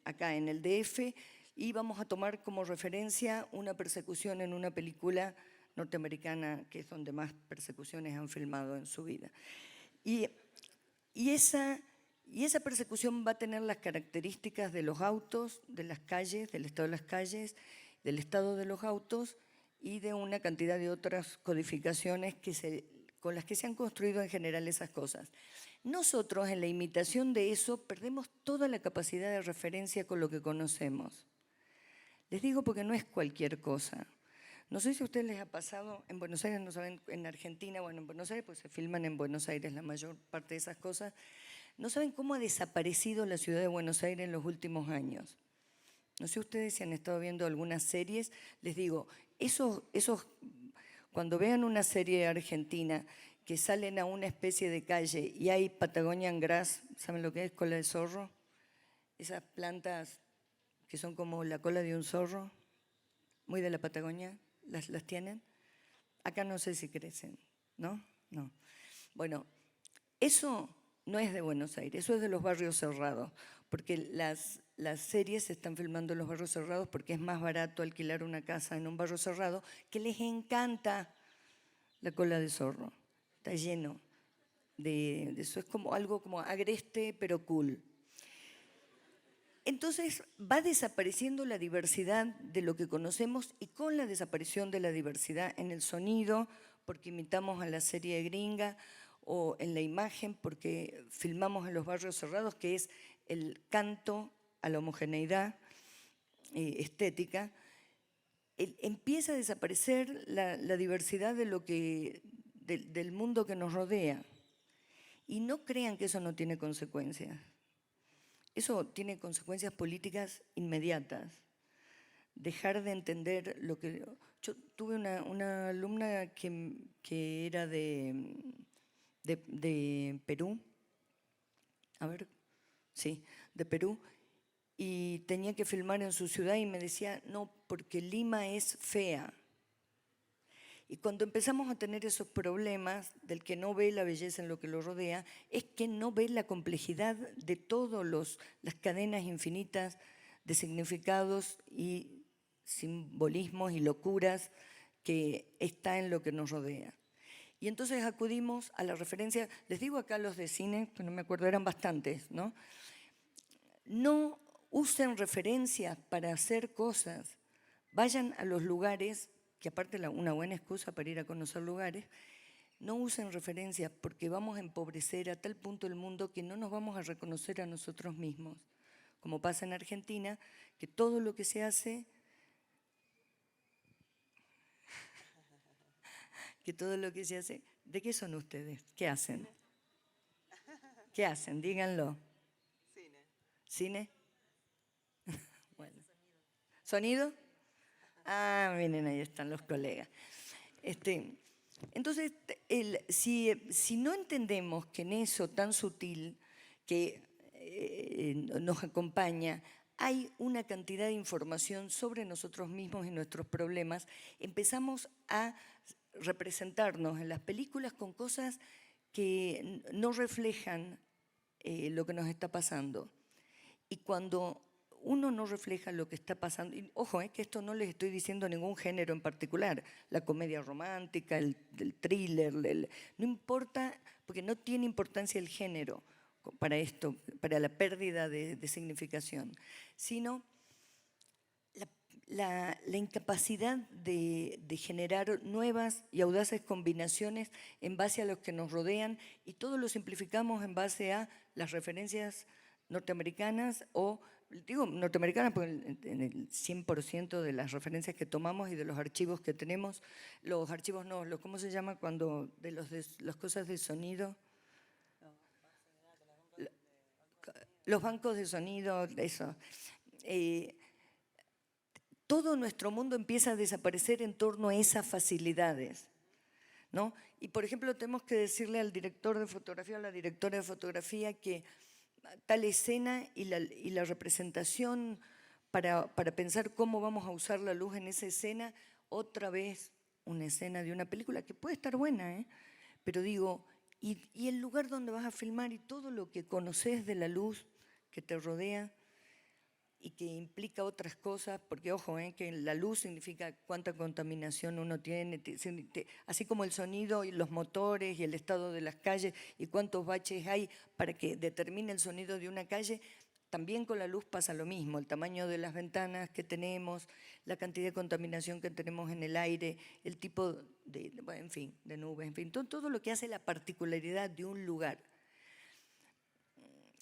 acá en el DF, y vamos a tomar como referencia una persecución en una película norteamericana, que es donde más persecuciones han filmado en su vida. Y esa persecución va a tener las características de los autos, de las calles, del estado de las calles, del estado de los autos y de una cantidad de otras codificaciones con las que se han construido en general esas cosas. Nosotros, en la imitación de eso, perdemos toda la capacidad de referencia con lo que conocemos. Les digo porque no es cualquier cosa. No sé si a ustedes les ha pasado, en Buenos Aires, no saben, en Argentina, bueno, en Buenos Aires, pues se filman en Buenos Aires la mayor parte de esas cosas. No saben cómo ha desaparecido la ciudad de Buenos Aires en los últimos años. No sé ustedes si han estado viendo algunas series. Les digo, cuando vean una serie argentina que salen a una especie de calle y hay Patagonian Grass, ¿saben lo que es? Cola de zorro. Esas plantas que son como la cola de un zorro, muy de la Patagonia, las tienen. Acá no sé si crecen, ¿no? No. Bueno, eso no es de Buenos Aires, eso es de los barrios cerrados, porque las series se están filmando en los barrios cerrados porque es más barato alquilar una casa en un barrio cerrado, que les encanta la cola de zorro. Está lleno de eso, es como algo como agreste pero cool. Entonces va desapareciendo la diversidad de lo que conocemos, y con la desaparición de la diversidad en el sonido, porque imitamos a la serie gringa, o en la imagen, porque filmamos en los barrios cerrados, que es el canto a la homogeneidad estética, empieza a desaparecer la diversidad del mundo que nos rodea. Y no crean que eso no tiene consecuencias. Eso tiene consecuencias políticas inmediatas. Dejar de entender lo que... Yo tuve una alumna que era de Perú, de Perú, y tenía que filmar en su ciudad y me decía, no, porque Lima es fea. Y cuando empezamos a tener esos problemas del que no ve la belleza en lo que lo rodea, es que no ve la complejidad de todas las cadenas infinitas de significados y simbolismos y locuras que está en lo que nos rodea. Y entonces acudimos a la referencia, les digo acá los de cine, que no me acuerdo, eran bastantes, ¿no? No usen referencias para hacer cosas, vayan a los lugares, que aparte una buena excusa para ir a conocer lugares, no usen referencias porque vamos a empobrecer a tal punto el mundo que no nos vamos a reconocer a nosotros mismos. Como pasa en Argentina, que todo lo que se hace, ¿de qué son ustedes? ¿Qué hacen? ¿Qué hacen? Díganlo. Cine. ¿Cine? Bueno. ¿Sonido? Ah, miren, ahí están los colegas. Entonces, si no entendemos que en eso tan sutil que nos acompaña hay una cantidad de información sobre nosotros mismos y nuestros problemas. Empezamos a representarnos en las películas con cosas que no reflejan lo que nos está pasando. Y cuando uno no refleja lo que está pasando, y ojo, que esto no les estoy diciendo ningún género en particular, la comedia romántica, el thriller, no importa, porque no tiene importancia el género para esto, para la pérdida de significación, sino la incapacidad de generar nuevas y audaces combinaciones en base a los que nos rodean, y todo lo simplificamos en base a las referencias norteamericanas, o digo norteamericanas porque en el 100% de las referencias que tomamos y de los archivos que tenemos, los archivos no, ¿cómo se llama cuando de las cosas de sonido? Los bancos de sonido, eso. Todo nuestro mundo empieza a desaparecer en torno a esas facilidades, ¿no? Y, por ejemplo, tenemos que decirle al director de fotografía o a la directora de fotografía que tal escena y la representación para pensar cómo vamos a usar la luz en esa escena, otra vez una escena de una película que puede estar buena, pero digo, y el lugar donde vas a filmar y todo lo que conoces de la luz que te rodea y que implica otras cosas, porque ojo, que la luz significa cuánta contaminación uno tiene, así como el sonido y los motores y el estado de las calles y cuántos baches hay para que determine el sonido de una calle. También con la luz pasa lo mismo, el tamaño de las ventanas que tenemos, la cantidad de contaminación que tenemos en el aire, el tipo de, bueno, en fin, de nubes, en fin, todo lo que hace la particularidad de un lugar.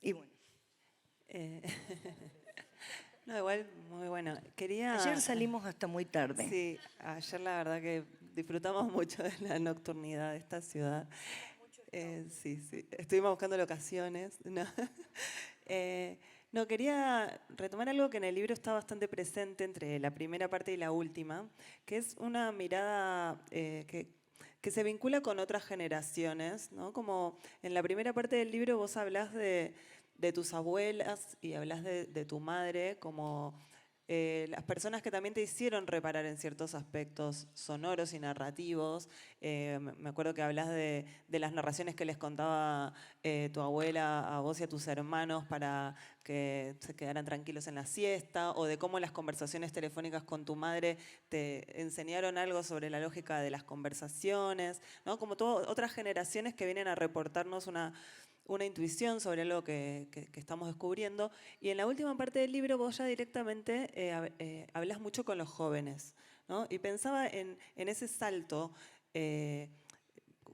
Y bueno. No, igual, muy bueno. Ayer salimos hasta muy tarde. Sí, ayer la verdad que disfrutamos mucho de la nocturnidad de esta ciudad. Sí, estuvimos buscando locaciones. No. No, quería retomar algo que en el libro está bastante presente entre la primera parte y la última, que es una mirada que se vincula con otras generaciones, ¿no? Como en la primera parte del libro vos hablás de tus abuelas y hablas de tu madre como las personas que también te hicieron reparar en ciertos aspectos sonoros y narrativos. Me acuerdo que hablas de las narraciones que les contaba tu abuela a vos y a tus hermanos para que se quedaran tranquilos en la siesta, o de cómo las conversaciones telefónicas con tu madre te enseñaron algo sobre la lógica de las conversaciones, ¿no? Como otras generaciones que vienen a reportarnos una intuición sobre algo que estamos descubriendo. Y en la última parte del libro vos ya directamente hablas mucho con los jóvenes, ¿no? Y pensaba en ese salto,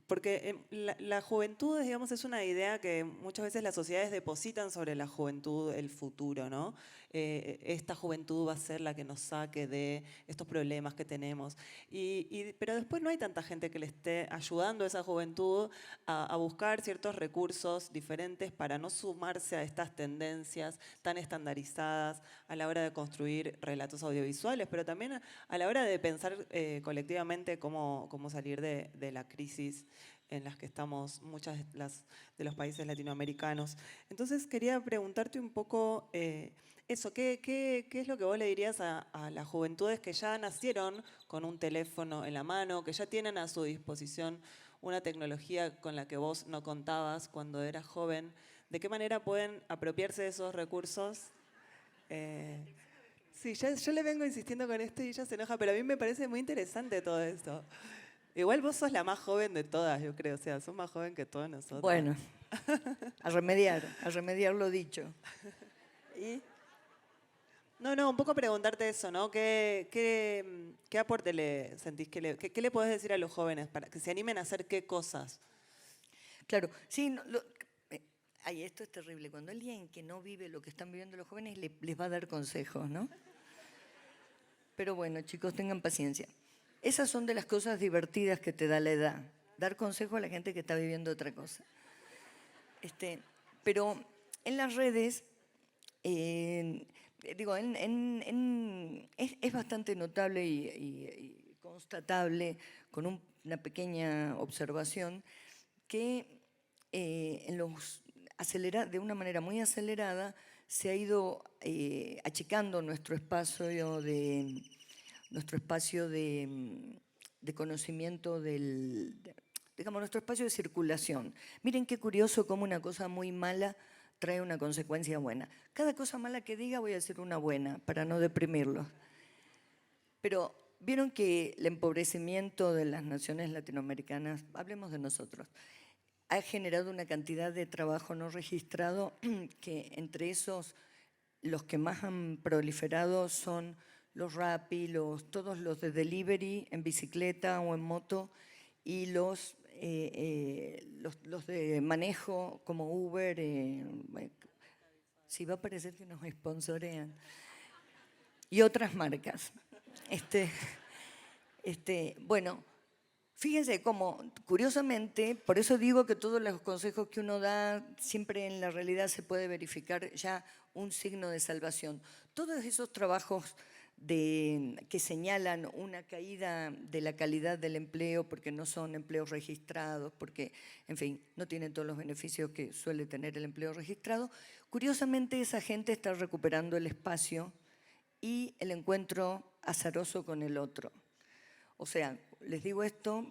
porque la juventud, digamos, es una idea que muchas veces las sociedades depositan sobre la juventud el futuro, ¿no? Esta juventud va a ser la que nos saque de estos problemas que tenemos. Pero después no hay tanta gente que le esté ayudando a esa juventud a buscar ciertos recursos diferentes para no sumarse a estas tendencias tan estandarizadas a la hora de construir relatos audiovisuales, pero también a la hora de pensar colectivamente cómo salir de la crisis en las que estamos muchos de los países latinoamericanos. Entonces quería preguntarte un poco eso, ¿qué es lo que vos le dirías a las juventudes que ya nacieron con un teléfono en la mano, que ya tienen a su disposición una tecnología con la que vos no contabas cuando eras joven? ¿De qué manera pueden apropiarse de esos recursos? Sí, yo le vengo insistiendo con esto y ella se enoja, pero a mí me parece muy interesante todo esto. Igual vos sos la más joven de todas, yo creo, o sea, sos más joven que todos nosotros. Bueno, a remediar lo dicho. ¿Y? No, un poco preguntarte eso, ¿no? ¿Qué aporte le sentís? ¿Qué le podés decir a los jóvenes para que se animen a hacer qué cosas? Claro, sí, esto es terrible. Cuando alguien que no vive lo que están viviendo los jóvenes les va a dar consejos, ¿no? Pero bueno, chicos, tengan paciencia. Esas son de las cosas divertidas que te da la edad. Dar consejo a la gente que está viviendo otra cosa. Pero en las redes, es bastante notable y constatable, con una pequeña observación, que de una manera muy acelerada se ha ido achicando nuestro espacio de conocimiento digamos, nuestro espacio de circulación. Miren qué curioso cómo una cosa muy mala trae una consecuencia buena. Cada cosa mala que diga voy a decir una buena, para no deprimirlos. Pero vieron que el empobrecimiento de las naciones latinoamericanas, hablemos de nosotros, ha generado una cantidad de trabajo no registrado que entre esos los que más han proliferado son los Rappi, todos los de delivery en bicicleta o en moto y los de manejo como Uber. Si va a parecer que nos sponsorean. Y otras marcas. Bueno, fíjense cómo, curiosamente, por eso digo que todos los consejos que uno da, siempre en la realidad se puede verificar ya un signo de salvación. Todos esos trabajos que señalan una caída de la calidad del empleo porque no son empleos registrados, porque, en fin, no tienen todos los beneficios que suele tener el empleo registrado, curiosamente esa gente está recuperando el espacio y el encuentro azaroso con el otro. O sea, les digo esto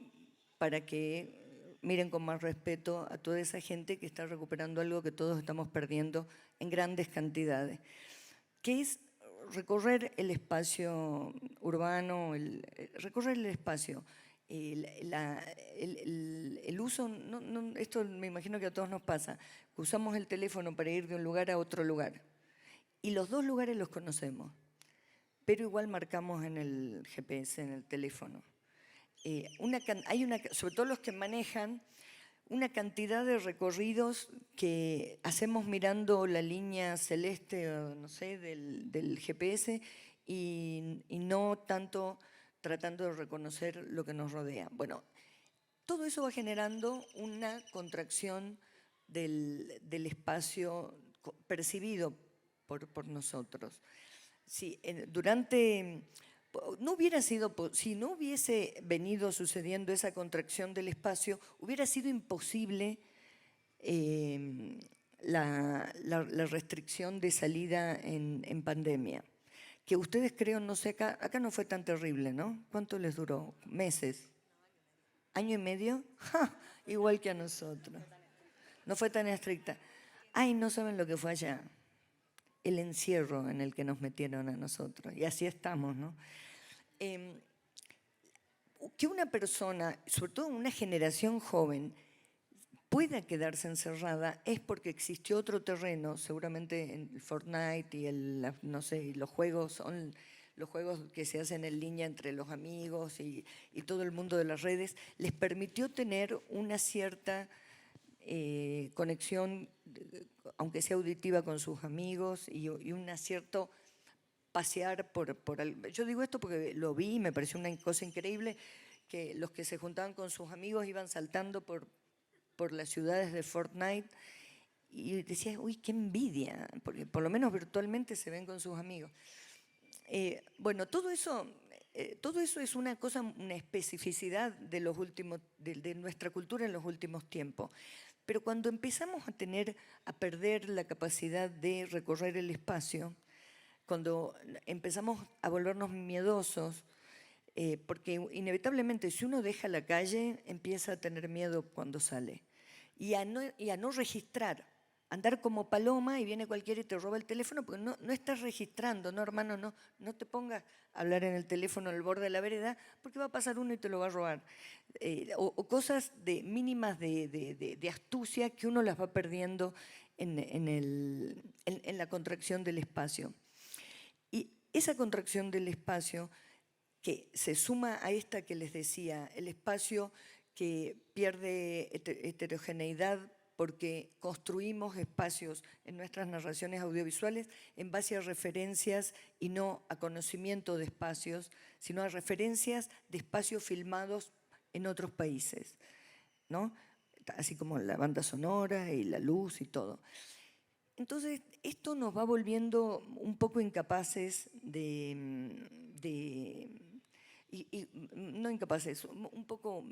para que miren con más respeto a toda esa gente que está recuperando algo que todos estamos perdiendo en grandes cantidades, que es recorrer el espacio urbano, recorrer el espacio. El uso, esto me imagino que a todos nos pasa, usamos el teléfono para ir de un lugar a otro lugar y los dos lugares los conocemos, pero igual marcamos en el GPS, en el teléfono. Sobre todo los que manejan, una cantidad de recorridos que hacemos mirando la línea celeste, no sé, del GPS y no tanto tratando de reconocer lo que nos rodea. Bueno, todo eso va generando una contracción del espacio percibido por nosotros. Sí, si no hubiese venido sucediendo esa contracción del espacio, hubiera sido imposible la restricción de salida en pandemia. Que ustedes creo, no sé, acá no fue tan terrible, ¿no? ¿Cuánto les duró? ¿Meses? ¿Año y medio? ¡Ja! Igual que a nosotros. No fue tan estricta. Ay, no saben lo que fue allá. El encierro en el que nos metieron a nosotros. Y así estamos, ¿no? Que una persona, sobre todo una generación joven, pueda quedarse encerrada es porque existió otro terreno, seguramente en el Fortnite y no sé, los juegos que se hacen en línea entre los amigos y todo el mundo de las redes, les permitió tener una cierta conexión, aunque sea auditiva, con sus amigos y una cierto pasear yo digo esto porque lo vi y me pareció una cosa increíble, que los que se juntaban con sus amigos iban saltando por las ciudades de Fortnite y decías, uy, qué envidia, porque por lo menos virtualmente se ven con sus amigos. Bueno, todo eso es una cosa, una especificidad de nuestra cultura en los últimos tiempos. Pero cuando empezamos a perder la capacidad de recorrer el espacio, cuando empezamos a volvernos miedosos, porque inevitablemente si uno deja la calle, empieza a tener miedo cuando sale. Y a no registrar, andar como paloma y viene cualquiera y te roba el teléfono porque no estás registrando, no hermano, no te pongas a hablar en el teléfono al borde de la vereda porque va a pasar uno y te lo va a robar. O cosas mínimas de astucia que uno las va perdiendo en la contracción del espacio. Y esa contracción del espacio que se suma a esta que les decía, el espacio que pierde heterogeneidad porque construimos espacios en nuestras narraciones audiovisuales en base a referencias y no a conocimiento de espacios, sino a referencias de espacios filmados en otros países, ¿no? Así como la banda sonora y la luz y todo. Entonces, esto nos va volviendo un poco incapaces no incapaces, un poco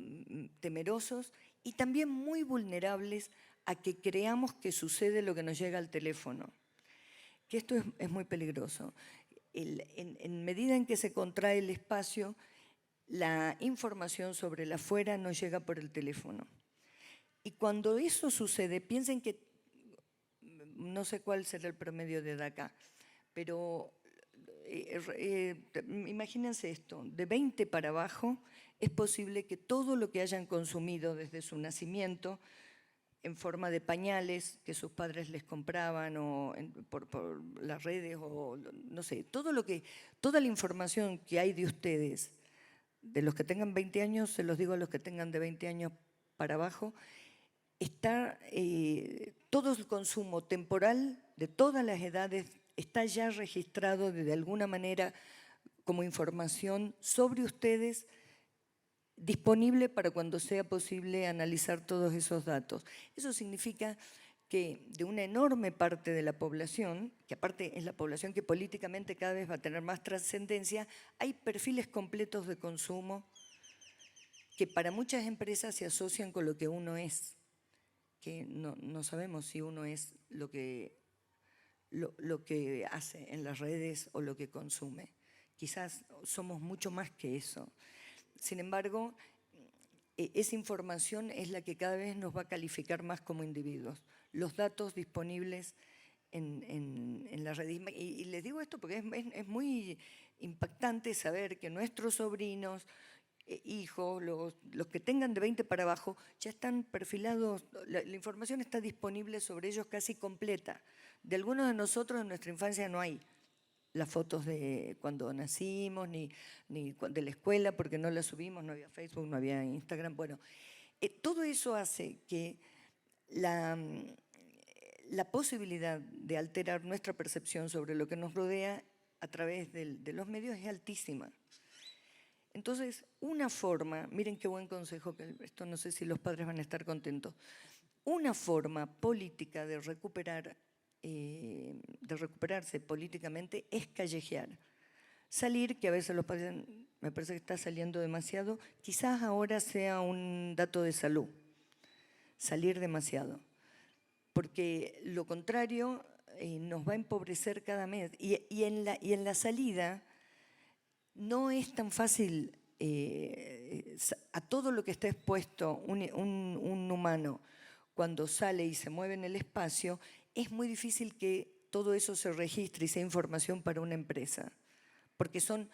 temerosos y también muy vulnerables a que creamos que sucede lo que nos llega al teléfono. que esto es muy peligroso. En medida en que se contrae el espacio, la información sobre el afuera no llega por el teléfono. Y cuando eso sucede, piensen que, no sé cuál será el promedio de edad acá, pero imagínense esto, de 20 para abajo es posible que todo lo que hayan consumido desde su nacimiento, en forma de pañales que sus padres les compraban o por las redes o no sé, toda la información que hay de ustedes, de los que tengan 20 años, se los digo a los que tengan de 20 años para abajo, está todo el consumo temporal de todas las edades está ya registrado de alguna manera como información sobre ustedes, disponible para cuando sea posible analizar todos esos datos. Eso significa que de una enorme parte de la población, que aparte es la población que políticamente cada vez va a tener más trascendencia, hay perfiles completos de consumo que para muchas empresas se asocian con lo que uno es, que no sabemos si uno es lo que hace en las redes o lo que consume. Quizás somos mucho más que eso. Sin embargo, esa información es la que cada vez nos va a calificar más como individuos. Los datos disponibles en la red. Y les digo esto porque es muy impactante saber que nuestros sobrinos, hijos, los que tengan de 20 para abajo, ya están perfilados, la información está disponible sobre ellos casi completa. De algunos de nosotros en nuestra infancia no hay las fotos de cuando nacimos, ni de la escuela, porque no las subimos, no había Facebook, no había Instagram. Bueno, todo eso hace que la posibilidad de alterar nuestra percepción sobre lo que nos rodea a través de los medios es altísima. Entonces, una forma, miren qué buen consejo, que esto no sé si los padres van a estar contentos, una forma política de recuperarse políticamente es callejear. Salir, que a veces los padres, me parece que está saliendo demasiado, quizás ahora sea un dato de salud, salir demasiado. Porque lo contrario nos va a empobrecer cada mes. Y en la salida no es tan fácil a todo lo que está expuesto un humano cuando sale y se mueve en el espacio, es muy difícil que todo eso se registre y sea información para una empresa, porque son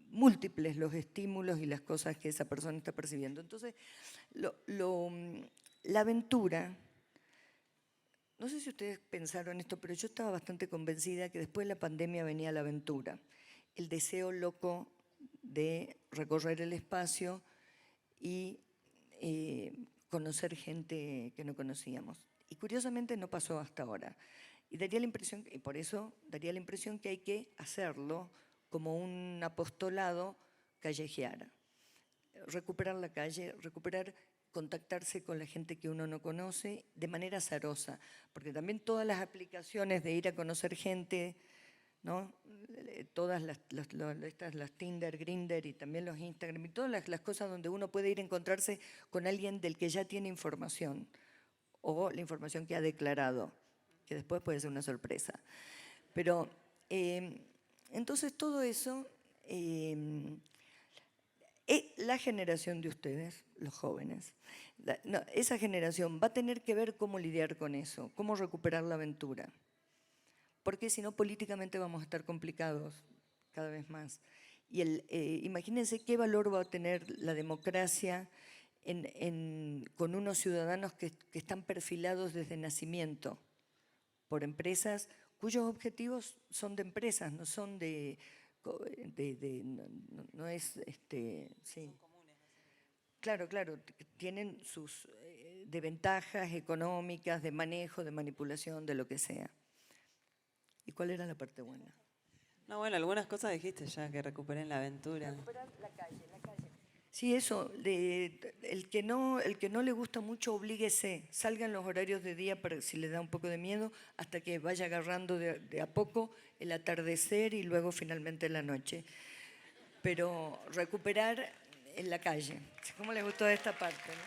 múltiples los estímulos y las cosas que esa persona está percibiendo. Entonces, la aventura, no sé si ustedes pensaron esto, pero yo estaba bastante convencida que después de la pandemia venía la aventura, el deseo loco de recorrer el espacio y conocer gente que no conocíamos. Y curiosamente no pasó hasta ahora. Y por eso daría la impresión que hay que hacerlo como un apostolado, callejear. Recuperar la calle, contactarse con la gente que uno no conoce de manera azarosa. Porque también todas las aplicaciones de ir a conocer gente, ¿no? Todas las Tinder, Grindr y también los Instagram y todas las cosas donde uno puede ir a encontrarse con alguien del que ya tiene información o la información que ha declarado, que después puede ser una sorpresa. Pero entonces todo eso, la generación de ustedes, los jóvenes, esa generación va a tener que ver cómo lidiar con eso, cómo recuperar la aventura. Porque si no, políticamente vamos a estar complicados cada vez más. Y imagínense qué valor va a tener la democracia con unos ciudadanos que están perfilados desde nacimiento por empresas cuyos objetivos son de empresas, no son no es, sí. Claro, tienen sus desventajas económicas, de manejo, de manipulación, de lo que sea. ¿Y cuál era la parte buena? No, bueno, algunas cosas dijiste ya, que recuperen la aventura. Recuperar la calle. Sí, eso, el que no le gusta mucho, oblíguese, salga en los horarios de día para si le da un poco de miedo, hasta que vaya agarrando de a poco el atardecer y luego finalmente la noche. Pero recuperar en la calle. ¿Cómo les gustó esta parte, no?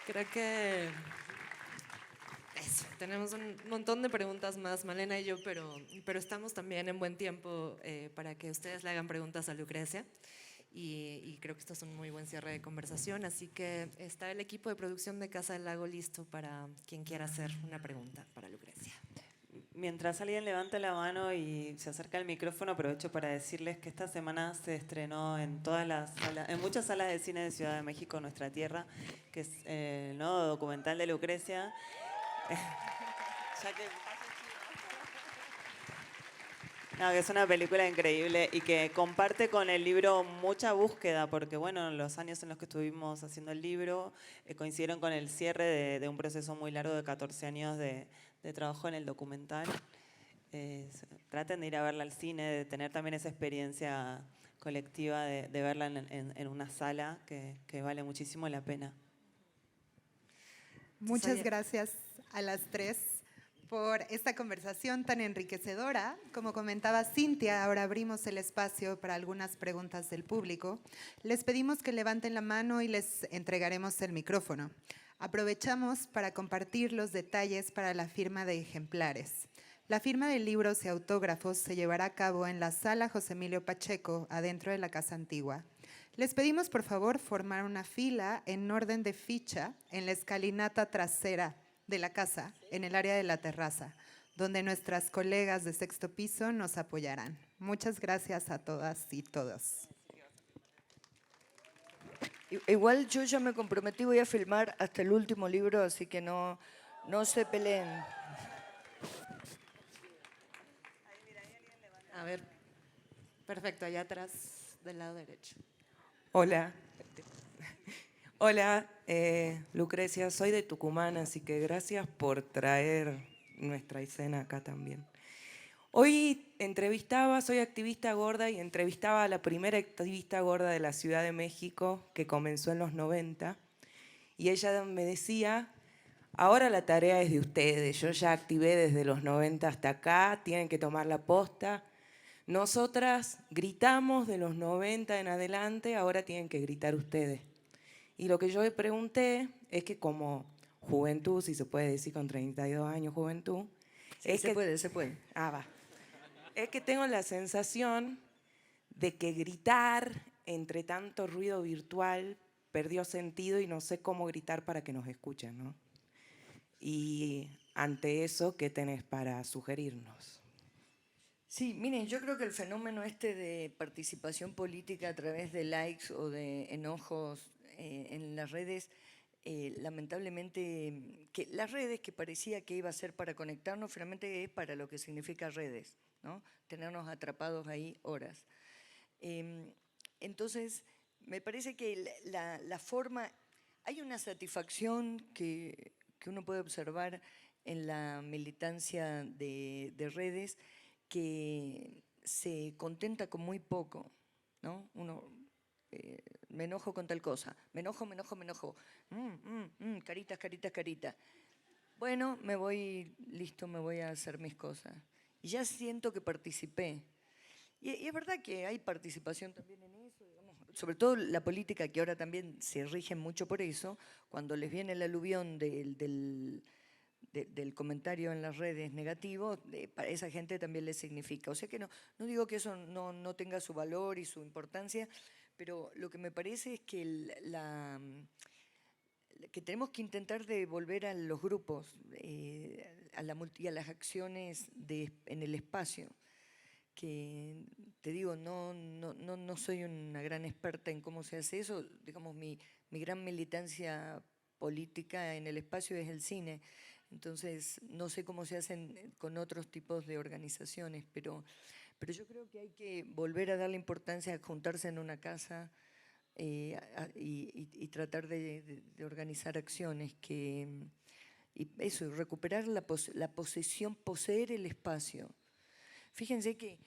Creo que tenemos un montón de preguntas más, Malena y yo, pero estamos también en buen tiempo para que ustedes le hagan preguntas a Lucrecia. Y creo que esto es un muy buen cierre de conversación, así que está el equipo de producción de Casa del Lago listo para quien quiera hacer una pregunta para Lucrecia. Mientras alguien levanta la mano y se acerca al micrófono, aprovecho para decirles que esta semana se estrenó en todas las salas, en muchas salas de cine de Ciudad de México, nuestra tierra, que es el nuevo documental de Lucrecia. Ya que no, que es una película increíble y que comparte con el libro mucha búsqueda, porque bueno, los años en los que estuvimos haciendo el libro coincidieron con el cierre de un proceso muy largo de 14 años de trabajo en el documental. Traten de ir a verla al cine, de tener también esa experiencia colectiva de verla en una sala que vale muchísimo la pena. Muchas gracias a las tres por esta conversación tan enriquecedora. Como comentaba Cintia, ahora abrimos el espacio para algunas preguntas del público. Les pedimos que levanten la mano y les entregaremos el micrófono. Aprovechamos para compartir los detalles para la firma de ejemplares. La firma de libros y autógrafos se llevará a cabo en la Sala José Emilio Pacheco, adentro de la Casa Antigua. Les pedimos, por favor, formar una fila en orden de ficha en la escalinata trasera de la casa, en el área de la terraza, donde nuestras colegas de sexto piso nos apoyarán. Muchas gracias a todas y todos. Igual yo ya me comprometí, voy a filmar hasta el último libro, así que no se peleen. A ver, perfecto, allá atrás, del lado derecho. Hola. Hola, Lucrecia, soy de Tucumán, así que gracias por traer nuestra escena acá también. Hoy soy activista gorda y entrevistaba a la primera activista gorda de la Ciudad de México que comenzó en los 90 y ella me decía, ahora la tarea es de ustedes, yo ya activé desde los 90 hasta acá, tienen que tomar la posta. Nosotras gritamos de los 90 en adelante, ahora tienen que gritar ustedes. Y lo que yo le pregunté es que como juventud, si se puede decir con 32 años juventud, Sí, se puede. Ah, va. Es que tengo la sensación de que gritar entre tanto ruido virtual perdió sentido y no sé cómo gritar para que nos escuchen, ¿no? Y ante eso, ¿qué tenés para sugerirnos? Sí, miren, yo creo que el fenómeno de participación política a través de likes o de enojos en las redes, lamentablemente, que las redes que parecía que iba a ser para conectarnos, finalmente es para lo que significa redes, ¿no? Tenernos atrapados ahí horas. Entonces, me parece que la forma, hay una satisfacción que uno puede observar en la militancia de redes que se contenta con muy poco, ¿no? Me enojo con tal cosa, me enojo. Caritas. Bueno, me voy, listo, me voy a hacer mis cosas. Y ya siento que participé. Y es verdad que hay participación también en eso, digamos, sobre todo la política, que ahora también se rige mucho por eso, cuando les viene el aluvión del comentario en las redes negativo, para esa gente también le significa. O sea que no digo que eso no tenga su valor y su importancia, pero lo que me parece es que que tenemos que intentar de volver a los grupos, y a las acciones en el espacio, que te digo, no soy una gran experta en cómo se hace eso, digamos, mi gran militancia política en el espacio es el cine, entonces no sé cómo se hacen con otros tipos de organizaciones, pero yo creo que hay que volver a darle importancia a juntarse en una casa y tratar de organizar acciones y eso, recuperar la posesión, poseer el espacio. Fíjense que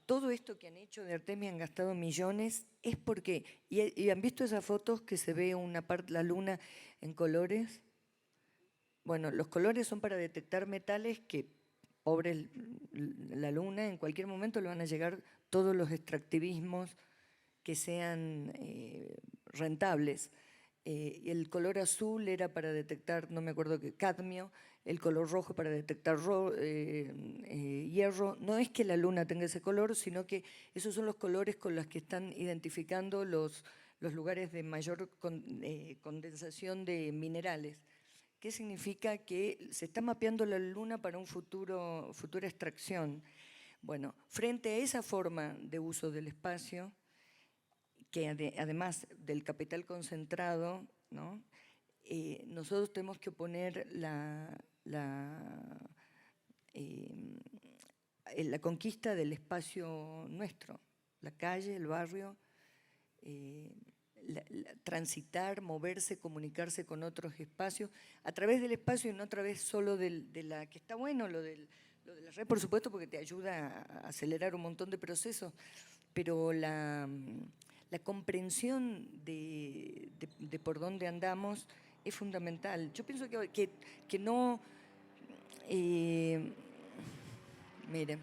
todo esto que han hecho de Artemia, han gastado millones, es porque, y han visto esas fotos que se ve la luna en colores. Bueno, los colores son para detectar metales que, pobre la luna, en cualquier momento le van a llegar todos los extractivismos que sean rentables. Y el color azul era para detectar, no me acuerdo qué, cadmio, el color rojo para detectar hierro. No es que la luna tenga ese color, sino que esos son los colores con los que están identificando los lugares de mayor condensación de minerales. ¿Qué significa? Que se está mapeando la luna para un futura extracción. Bueno, frente a esa forma de uso del espacio, que además del capital concentrado, ¿no? Nosotros tenemos que oponer la conquista del espacio nuestro, la calle, el barrio, transitar, moverse, comunicarse con otros espacios, a través del espacio y no a través solo de la que está bueno, lo de la red, por supuesto, porque te ayuda a acelerar un montón de procesos, pero la comprensión de por dónde andamos es fundamental. Yo pienso que no, miren,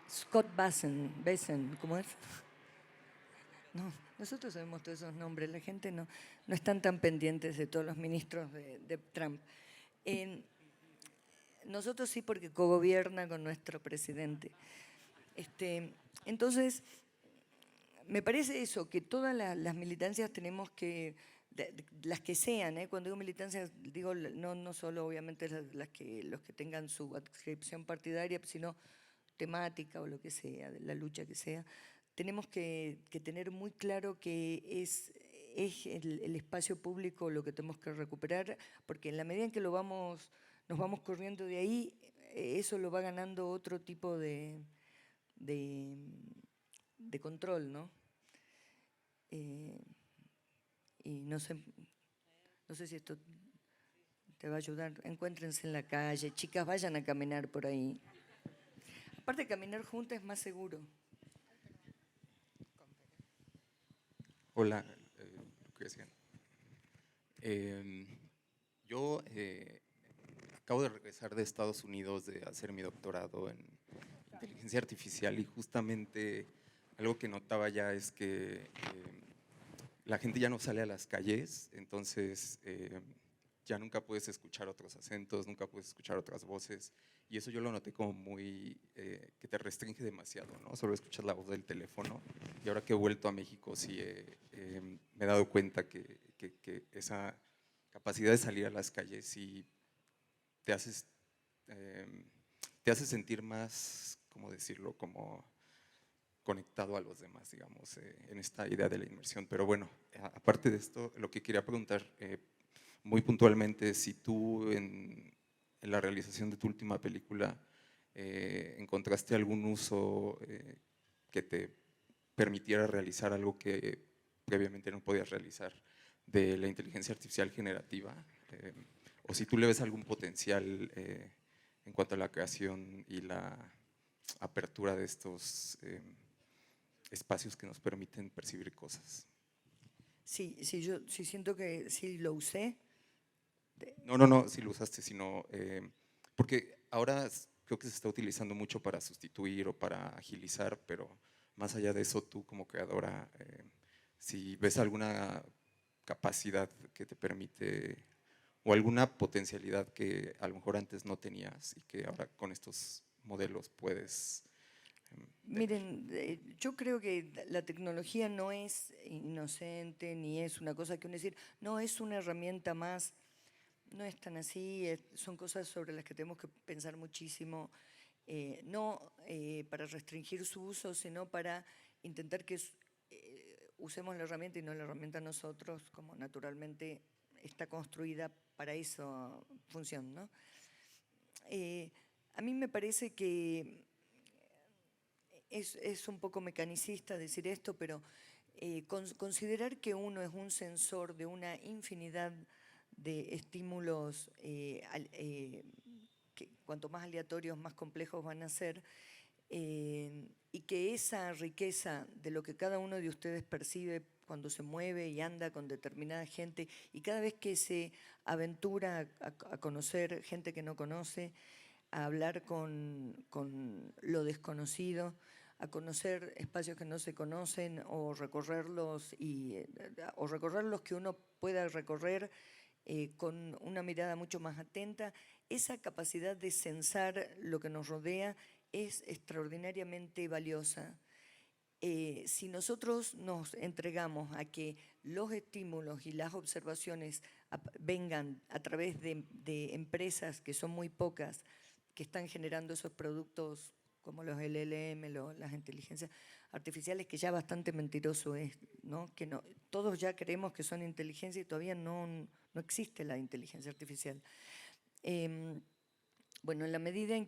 Scott Bessent, ¿cómo es? No, nosotros sabemos todos esos nombres, la gente no están tan pendientes de todos los ministros de Trump. Nosotros sí, porque cogobierna con nuestro presidente. Entonces, me parece eso, que todas las militancias tenemos que, las que sean, cuando digo militancias, digo no solo obviamente los que tengan su adscripción partidaria, sino temática o lo que sea, de la lucha que sea, tenemos que tener muy claro que es el espacio público lo que tenemos que recuperar, porque en la medida en que nos vamos corriendo de ahí, eso lo va ganando otro tipo de control, ¿no? Y no sé si esto te va a ayudar. Encuéntrense en la calle, chicas, vayan a caminar por ahí. Aparte, caminar juntas es más seguro. Hola, Lucrecia. Yo acabo de regresar de Estados Unidos de hacer mi doctorado en inteligencia artificial y justamente algo que notaba ya es que la gente ya no sale a las calles, entonces ya nunca puedes escuchar otros acentos, nunca puedes escuchar otras voces, y eso yo lo noté como muy, que te restringe demasiado, ¿no? Solo escuchas la voz del teléfono, y ahora que he vuelto a México sí me he dado cuenta que esa capacidad de salir a las calles sí te hace sentir más, ¿cómo decirlo?, como conectado a los demás, digamos, en esta idea de la inmersión. Pero bueno, aparte de esto, lo que quería preguntar muy puntualmente, si tú en la realización de tu última película encontraste algún uso que te permitiera realizar algo que previamente no podías realizar de la inteligencia artificial generativa, o si tú le ves algún potencial en cuanto a la creación y la apertura de estos espacios que nos permiten percibir cosas. Sí, yo sí siento que sí lo usé. No, si lo usaste, sino porque ahora creo que se está utilizando mucho para sustituir o para agilizar, pero más allá de eso, tú como creadora, si ves alguna capacidad que te permite o alguna potencialidad que a lo mejor antes no tenías y que ahora con estos modelos puedes tener. Miren, yo creo que la tecnología no es inocente ni es una cosa que uno decir, no, es una herramienta más. No es tan así, son cosas sobre las que tenemos que pensar muchísimo, no para restringir su uso, sino para intentar que usemos la herramienta y no la herramienta nosotros, como naturalmente está construida para esa función, ¿no? A mí me parece que es un poco mecanicista decir esto, pero considerar que uno es un sensor de una infinidad de estímulos que cuanto más aleatorios, más complejos van a ser, y que esa riqueza de lo que cada uno de ustedes percibe cuando se mueve y anda con determinada gente, y cada vez que se aventura a conocer gente que no conoce, a hablar con lo desconocido, a conocer espacios que no se conocen o recorrerlos que uno pueda recorrer con una mirada mucho más atenta. Esa capacidad de censar lo que nos rodea es extraordinariamente valiosa. Si nosotros nos entregamos a que los estímulos y las observaciones vengan a través de empresas que son muy pocas, que están generando esos productos como los LLM, las inteligencias artificiales, que ya bastante mentiroso es, ¿no? Que no, todos ya creemos que son inteligencia y todavía no existe la inteligencia artificial. Bueno, en la medida en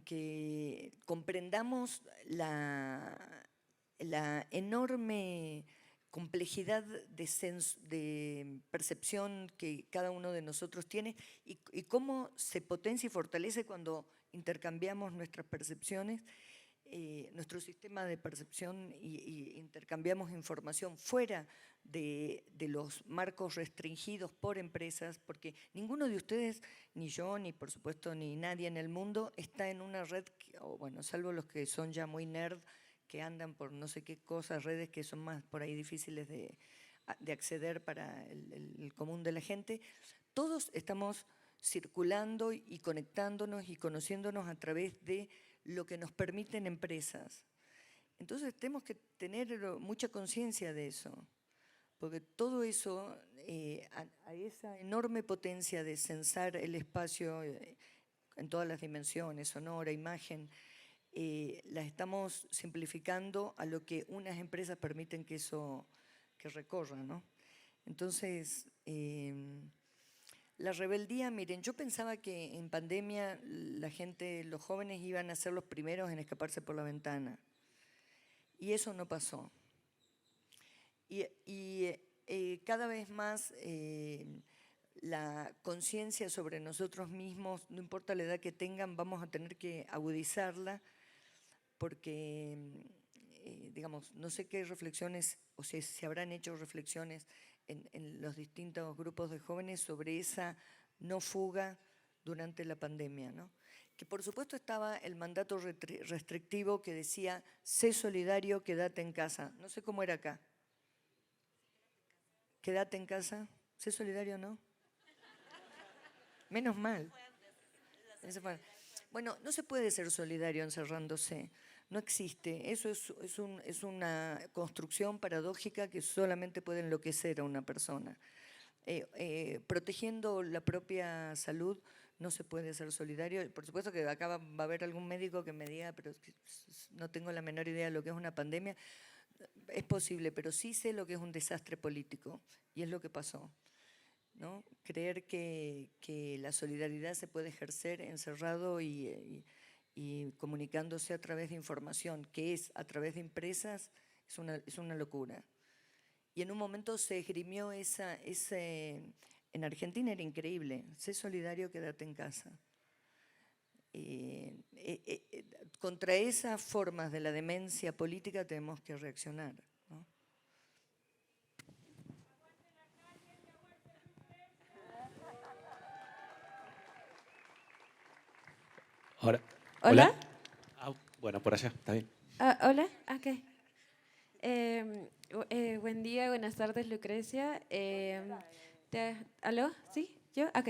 que comprendamos la enorme complejidad de percepción que cada uno de nosotros tiene y cómo se potencia y fortalece cuando intercambiamos nuestras percepciones, nuestro sistema de percepción y intercambiamos información fuera de los marcos restringidos por empresas, porque ninguno de ustedes, ni yo, ni por supuesto ni nadie en el mundo, está en una red, o bueno, salvo los que son ya muy nerd, que andan por no sé qué cosas, redes que son más por ahí difíciles de acceder para el común de la gente. Todos estamos circulando y conectándonos y conociéndonos a través de lo que nos permiten empresas. Entonces tenemos que tener mucha conciencia de eso, porque todo eso, a esa enorme potencia de censar el espacio en todas las dimensiones, sonora, imagen, las estamos simplificando a lo que unas empresas permiten que eso recorra, ¿no? Entonces, la rebeldía, miren, yo pensaba que en pandemia la gente, los jóvenes iban a ser los primeros en escaparse por la ventana. Y eso no pasó. Y cada vez más la conciencia sobre nosotros mismos, no importa la edad que tengan, vamos a tener que agudizarla, porque, digamos, no sé qué reflexiones, o si se habrán hecho reflexiones en los distintos grupos de jóvenes sobre esa no fuga durante la pandemia, ¿no? Que por supuesto estaba el mandato restrictivo que decía, sé solidario, quédate en casa. No sé cómo era acá. Quédate en casa, sé solidario, ¿no? Menos mal. Bueno, no se puede ser solidario encerrándose. No existe. Eso es una construcción paradójica que solamente puede enloquecer a una persona. Protegiendo la propia salud no se puede ser solidario. Por supuesto que acá va a haber algún médico que me diga, pero es que no tengo la menor idea de lo que es una pandemia. Es posible, pero sí sé lo que es un desastre político y es lo que pasó, ¿no? Creer que la solidaridad se puede ejercer encerrado y comunicándose a través de información, que es a través de empresas, es una locura. Y en un momento se esgrimió en Argentina era increíble, sé solidario, quédate en casa. Contra esas formas de la demencia política tenemos que reaccionar, ¿no? Hola. ¿Hola? Bueno, por allá, está bien. Hola, ok. Buen día, buenas tardes, Lucrecia. ¿Aló? ¿Sí? ¿Yo? Ok.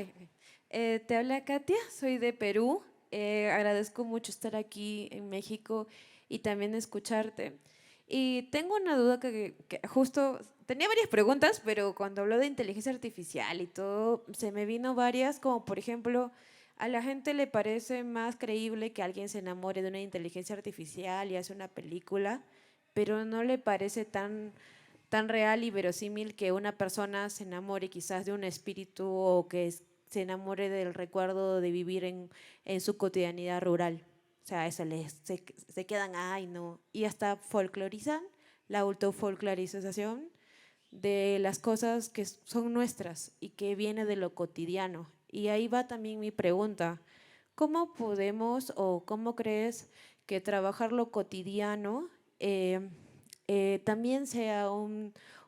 Te habla Katia, soy de Perú. Agradezco mucho estar aquí en México y también escucharte. Y tengo una duda que justo tenía varias preguntas, pero cuando habló de inteligencia artificial y todo, se me vino varias, como por ejemplo, a la gente le parece más creíble que alguien se enamore de una inteligencia artificial y hace una película, pero no le parece tan real y verosímil que una persona se enamore quizás de un espíritu o que se enamore del recuerdo de vivir en su cotidianidad rural. O sea, eso se quedan, ay, no. Y hasta folclorizan la autofolclorización de las cosas que son nuestras y que viene de lo cotidiano. Y ahí va también mi pregunta. ¿Cómo podemos o cómo crees que trabajar lo cotidiano también sea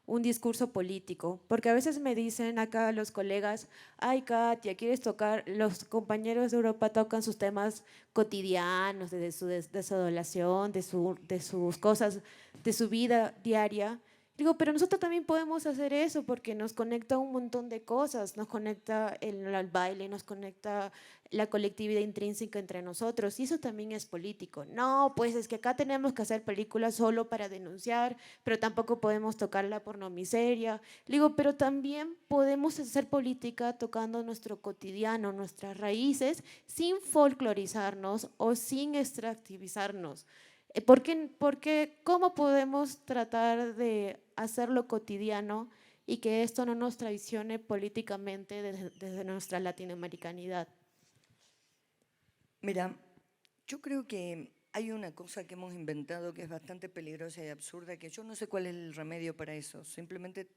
un discurso político, porque a veces me dicen acá los colegas, ay Katia, ¿quieres tocar? Los compañeros de Europa tocan sus temas cotidianos, de su adolación, de sus cosas, de su vida diaria. Digo, pero nosotros también podemos hacer eso porque nos conecta un montón de cosas, nos conecta el baile, nos conecta la colectividad intrínseca entre nosotros y eso también es político. No, pues es que acá tenemos que hacer películas solo para denunciar, pero tampoco podemos tocar la pornomiseria. Digo, pero también podemos hacer política tocando nuestro cotidiano, nuestras raíces, sin folclorizarnos o sin extractivizarnos. Porque ¿cómo podemos tratar de hacerlo cotidiano y que esto no nos traicione políticamente desde nuestra latinoamericanidad? Mira, yo creo que hay una cosa que hemos inventado que es bastante peligrosa y absurda, que yo no sé cuál es el remedio para eso, simplemente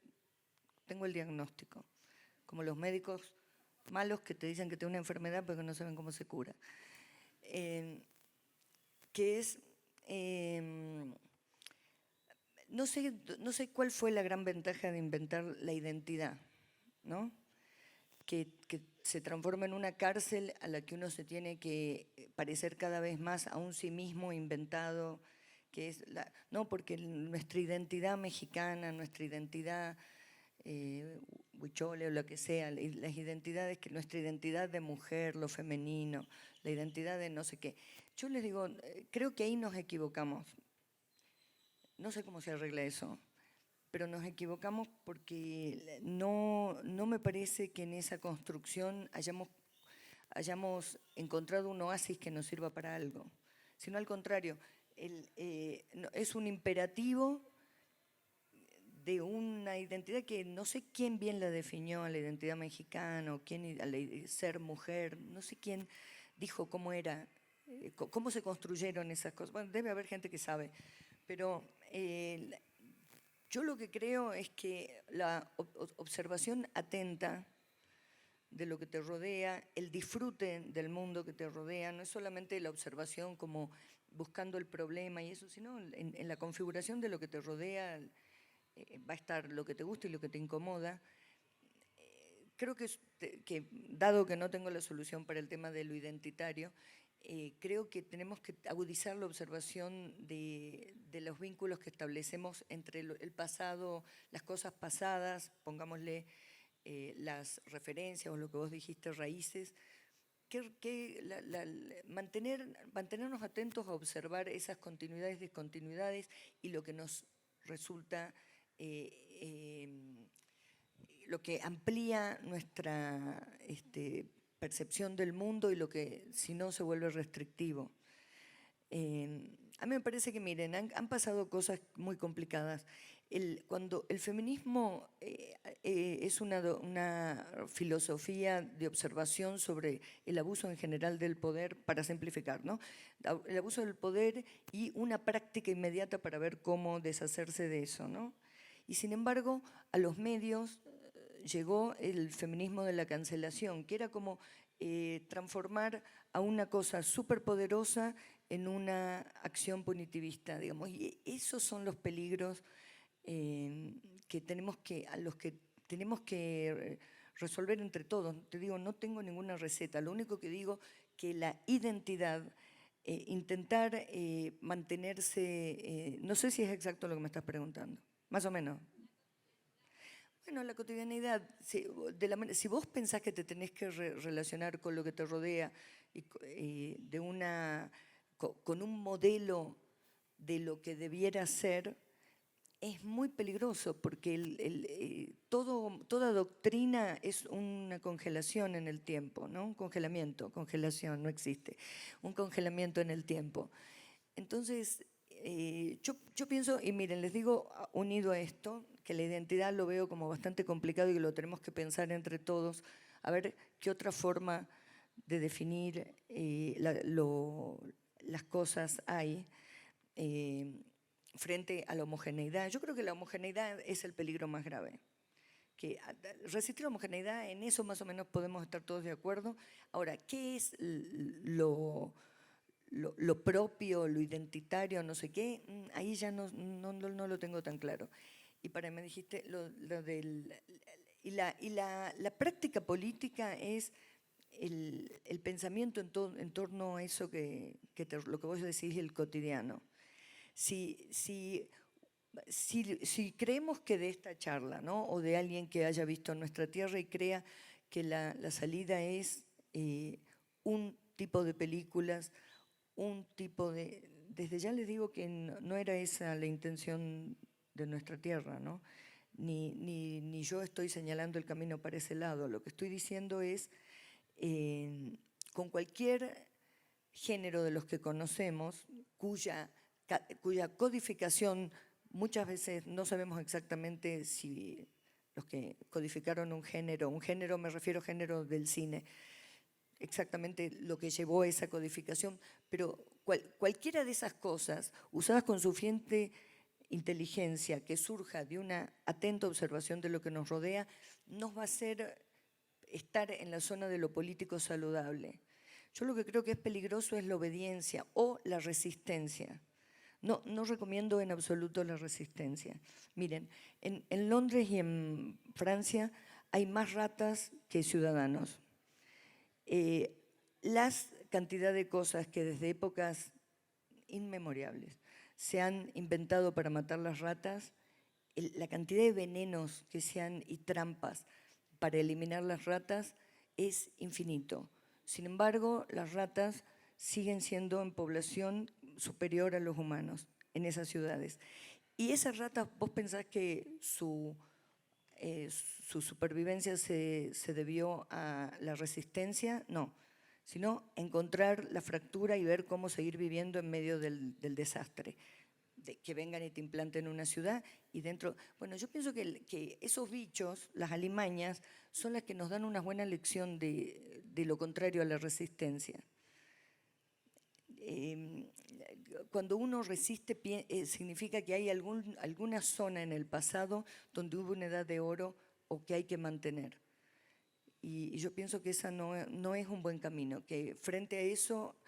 tengo el diagnóstico, como los médicos malos que te dicen que tienes una enfermedad pero que no saben cómo se cura, que es, no sé cuál fue la gran ventaja de inventar la identidad, ¿no? Que se transforma en una cárcel a la que uno se tiene que parecer cada vez más a un sí mismo inventado, que es no, porque nuestra identidad mexicana, nuestra identidad huichole o lo que sea, las identidades, nuestra identidad de mujer, lo femenino, la identidad de no sé qué. Yo les digo, creo que ahí nos equivocamos. No sé cómo se arregla eso, pero nos equivocamos porque no me parece que en esa construcción hayamos encontrado un oasis que nos sirva para algo, sino al contrario, es un imperativo de una identidad que no sé quién bien la definió, la identidad mexicana, o quién, ser mujer, no sé quién dijo cómo era, cómo se construyeron esas cosas. Bueno, debe haber gente que sabe, pero yo lo que creo es que la observación atenta de lo que te rodea, el disfrute del mundo que te rodea, no es solamente la observación como buscando el problema y eso, sino en la configuración de lo que te rodea va a estar lo que te gusta y lo que te incomoda. Creo que dado que no tengo la solución para el tema de lo identitario, creo que tenemos que agudizar la observación de los vínculos que establecemos entre el pasado, las cosas pasadas, pongámosle las referencias o lo que vos dijiste, raíces, mantenernos atentos a observar esas continuidades, discontinuidades y lo que nos resulta, lo que amplía nuestra percepción del mundo y lo que si no se vuelve restrictivo. A mí me parece que, miren, han pasado cosas muy complicadas. Cuando el feminismo es una filosofía de observación sobre el abuso en general del poder, para simplificar, ¿no? El abuso del poder y una práctica inmediata para ver cómo deshacerse de eso, ¿no? Y sin embargo, a los medios llegó el feminismo de la cancelación, que era como transformar a una cosa súper poderosa en una acción punitivista, digamos. Y esos son los peligros a los que tenemos que resolver entre todos. Te digo, no tengo ninguna receta, lo único que digo que la identidad, intentar mantenerse, no sé si es exacto lo que me estás preguntando, más o menos. Bueno, la cotidianidad, si vos pensás que te tenés que relacionar con lo que te rodea con un modelo de lo que debiera ser, es muy peligroso porque toda doctrina es una congelación en el tiempo, ¿no? Un congelamiento, congelación, no existe, un congelamiento en el tiempo. Entonces, yo pienso, y miren, les digo, unido a esto, que la identidad lo veo como bastante complicado y que lo tenemos que pensar entre todos, a ver qué otra forma de definir las cosas hay frente a la homogeneidad. Yo creo que la homogeneidad es el peligro más grave. Que resistir la homogeneidad, en eso más o menos podemos estar todos de acuerdo. Ahora, ¿qué es lo propio, lo identitario, no sé qué? Ahí ya no lo tengo tan claro. Y para me dijiste lo del... la práctica política es el pensamiento en torno a eso lo que vos decís, el cotidiano. Si creemos que de esta charla, ¿no? O de alguien que haya visto nuestra tierra y crea que la salida es un tipo de películas, un tipo de... Desde ya les digo que no era esa la intención de nuestra tierra, ¿no? Ni yo estoy señalando el camino para ese lado. Lo que estoy diciendo es, con cualquier género de los que conocemos, cuya codificación muchas veces no sabemos exactamente si los que codificaron un género me refiero a género del cine, exactamente lo que llevó a esa codificación, pero cualquiera de esas cosas, usadas con suficiente inteligencia, que surja de una atenta observación de lo que nos rodea, nos va a hacer estar en la zona de lo político saludable. Yo lo que creo que es peligroso es la obediencia o la resistencia. No recomiendo en absoluto la resistencia. Miren, en Londres y en Francia hay más ratas que ciudadanos. Las cantidad de cosas que desde épocas inmemorables se han inventado para matar las ratas, la cantidad de venenos que se han y trampas para eliminar las ratas es infinito. Sin embargo, las ratas siguen siendo en población superior a los humanos en esas ciudades. Y esas ratas, ¿vos pensás que su supervivencia se debió a la resistencia? No, sino encontrar la fractura y ver cómo seguir viviendo en medio del desastre. Que vengan y te implanten en una ciudad y dentro... Bueno, yo pienso que esos bichos, las alimañas, son las que nos dan una buena lección de lo contrario a la resistencia. Cuando uno resiste, significa que hay alguna zona en el pasado donde hubo una edad de oro o que hay que mantener. Y yo pienso que esa no es un buen camino, que frente a eso,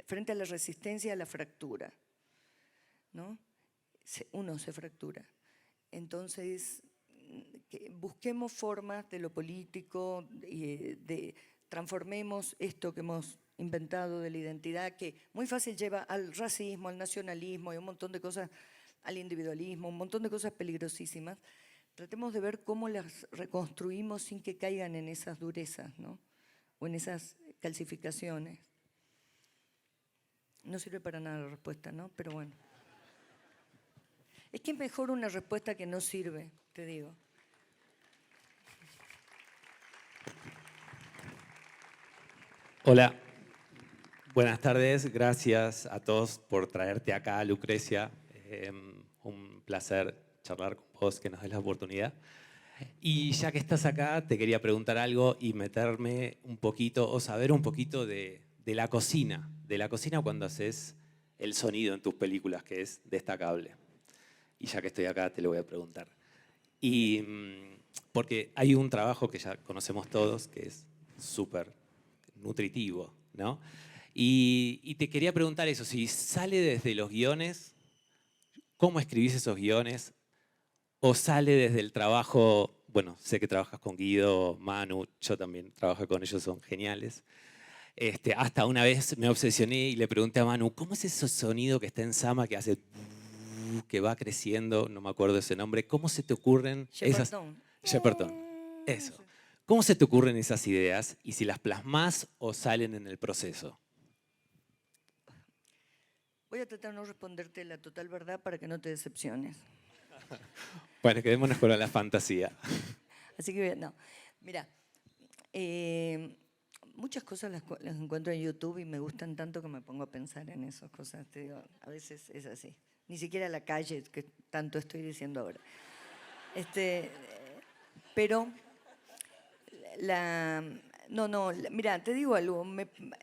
frente a la resistencia, a la fractura, ¿no? Uno se fractura. Entonces, busquemos formas de lo político, transformemos esto que hemos inventado de la identidad, que muy fácil lleva al racismo, al nacionalismo y un montón de cosas, al individualismo, un montón de cosas peligrosísimas. Tratemos de ver cómo las reconstruimos sin que caigan en esas durezas, ¿no? O en esas calcificaciones. No sirve para nada la respuesta, ¿no? Pero bueno. Es que es mejor una respuesta que no sirve, te digo. Hola, buenas tardes. Gracias a todos por traerte acá, Lucrecia. Un placer charlar con vos, que nos des la oportunidad. Y ya que estás acá, te quería preguntar algo y meterme un poquito, o saber un poquito de la cocina. De la cocina cuando haces el sonido en tus películas, que es destacable. Y ya que estoy acá, te lo voy a preguntar. Y porque hay un trabajo que ya conocemos todos, que es súper nutritivo, ¿no? Y te quería preguntar eso, si sale desde los guiones, ¿cómo escribís esos guiones? ¿O sale desde el trabajo? Bueno, sé que trabajas con Guido, Manu, yo también trabajo con ellos, son geniales. Hasta una vez me obsesioné y le pregunté a Manu, ¿cómo es ese sonido que está en Sama que hace... que va creciendo, no me acuerdo ese nombre? ¿Cómo se te ocurren esas... Shepperton. Eso. ¿Cómo se te ocurren esas ideas y si las plasmás o salen en el proceso? Voy a tratar de no responderte la total verdad para que no te decepciones. Bueno, quedémonos con la fantasía. Así que, no. Mira, muchas cosas las encuentro en YouTube y me gustan tanto que me pongo a pensar en esas cosas. Te digo, a veces es así. Ni siquiera la calle, que tanto estoy diciendo ahora. Pero mira, te digo algo.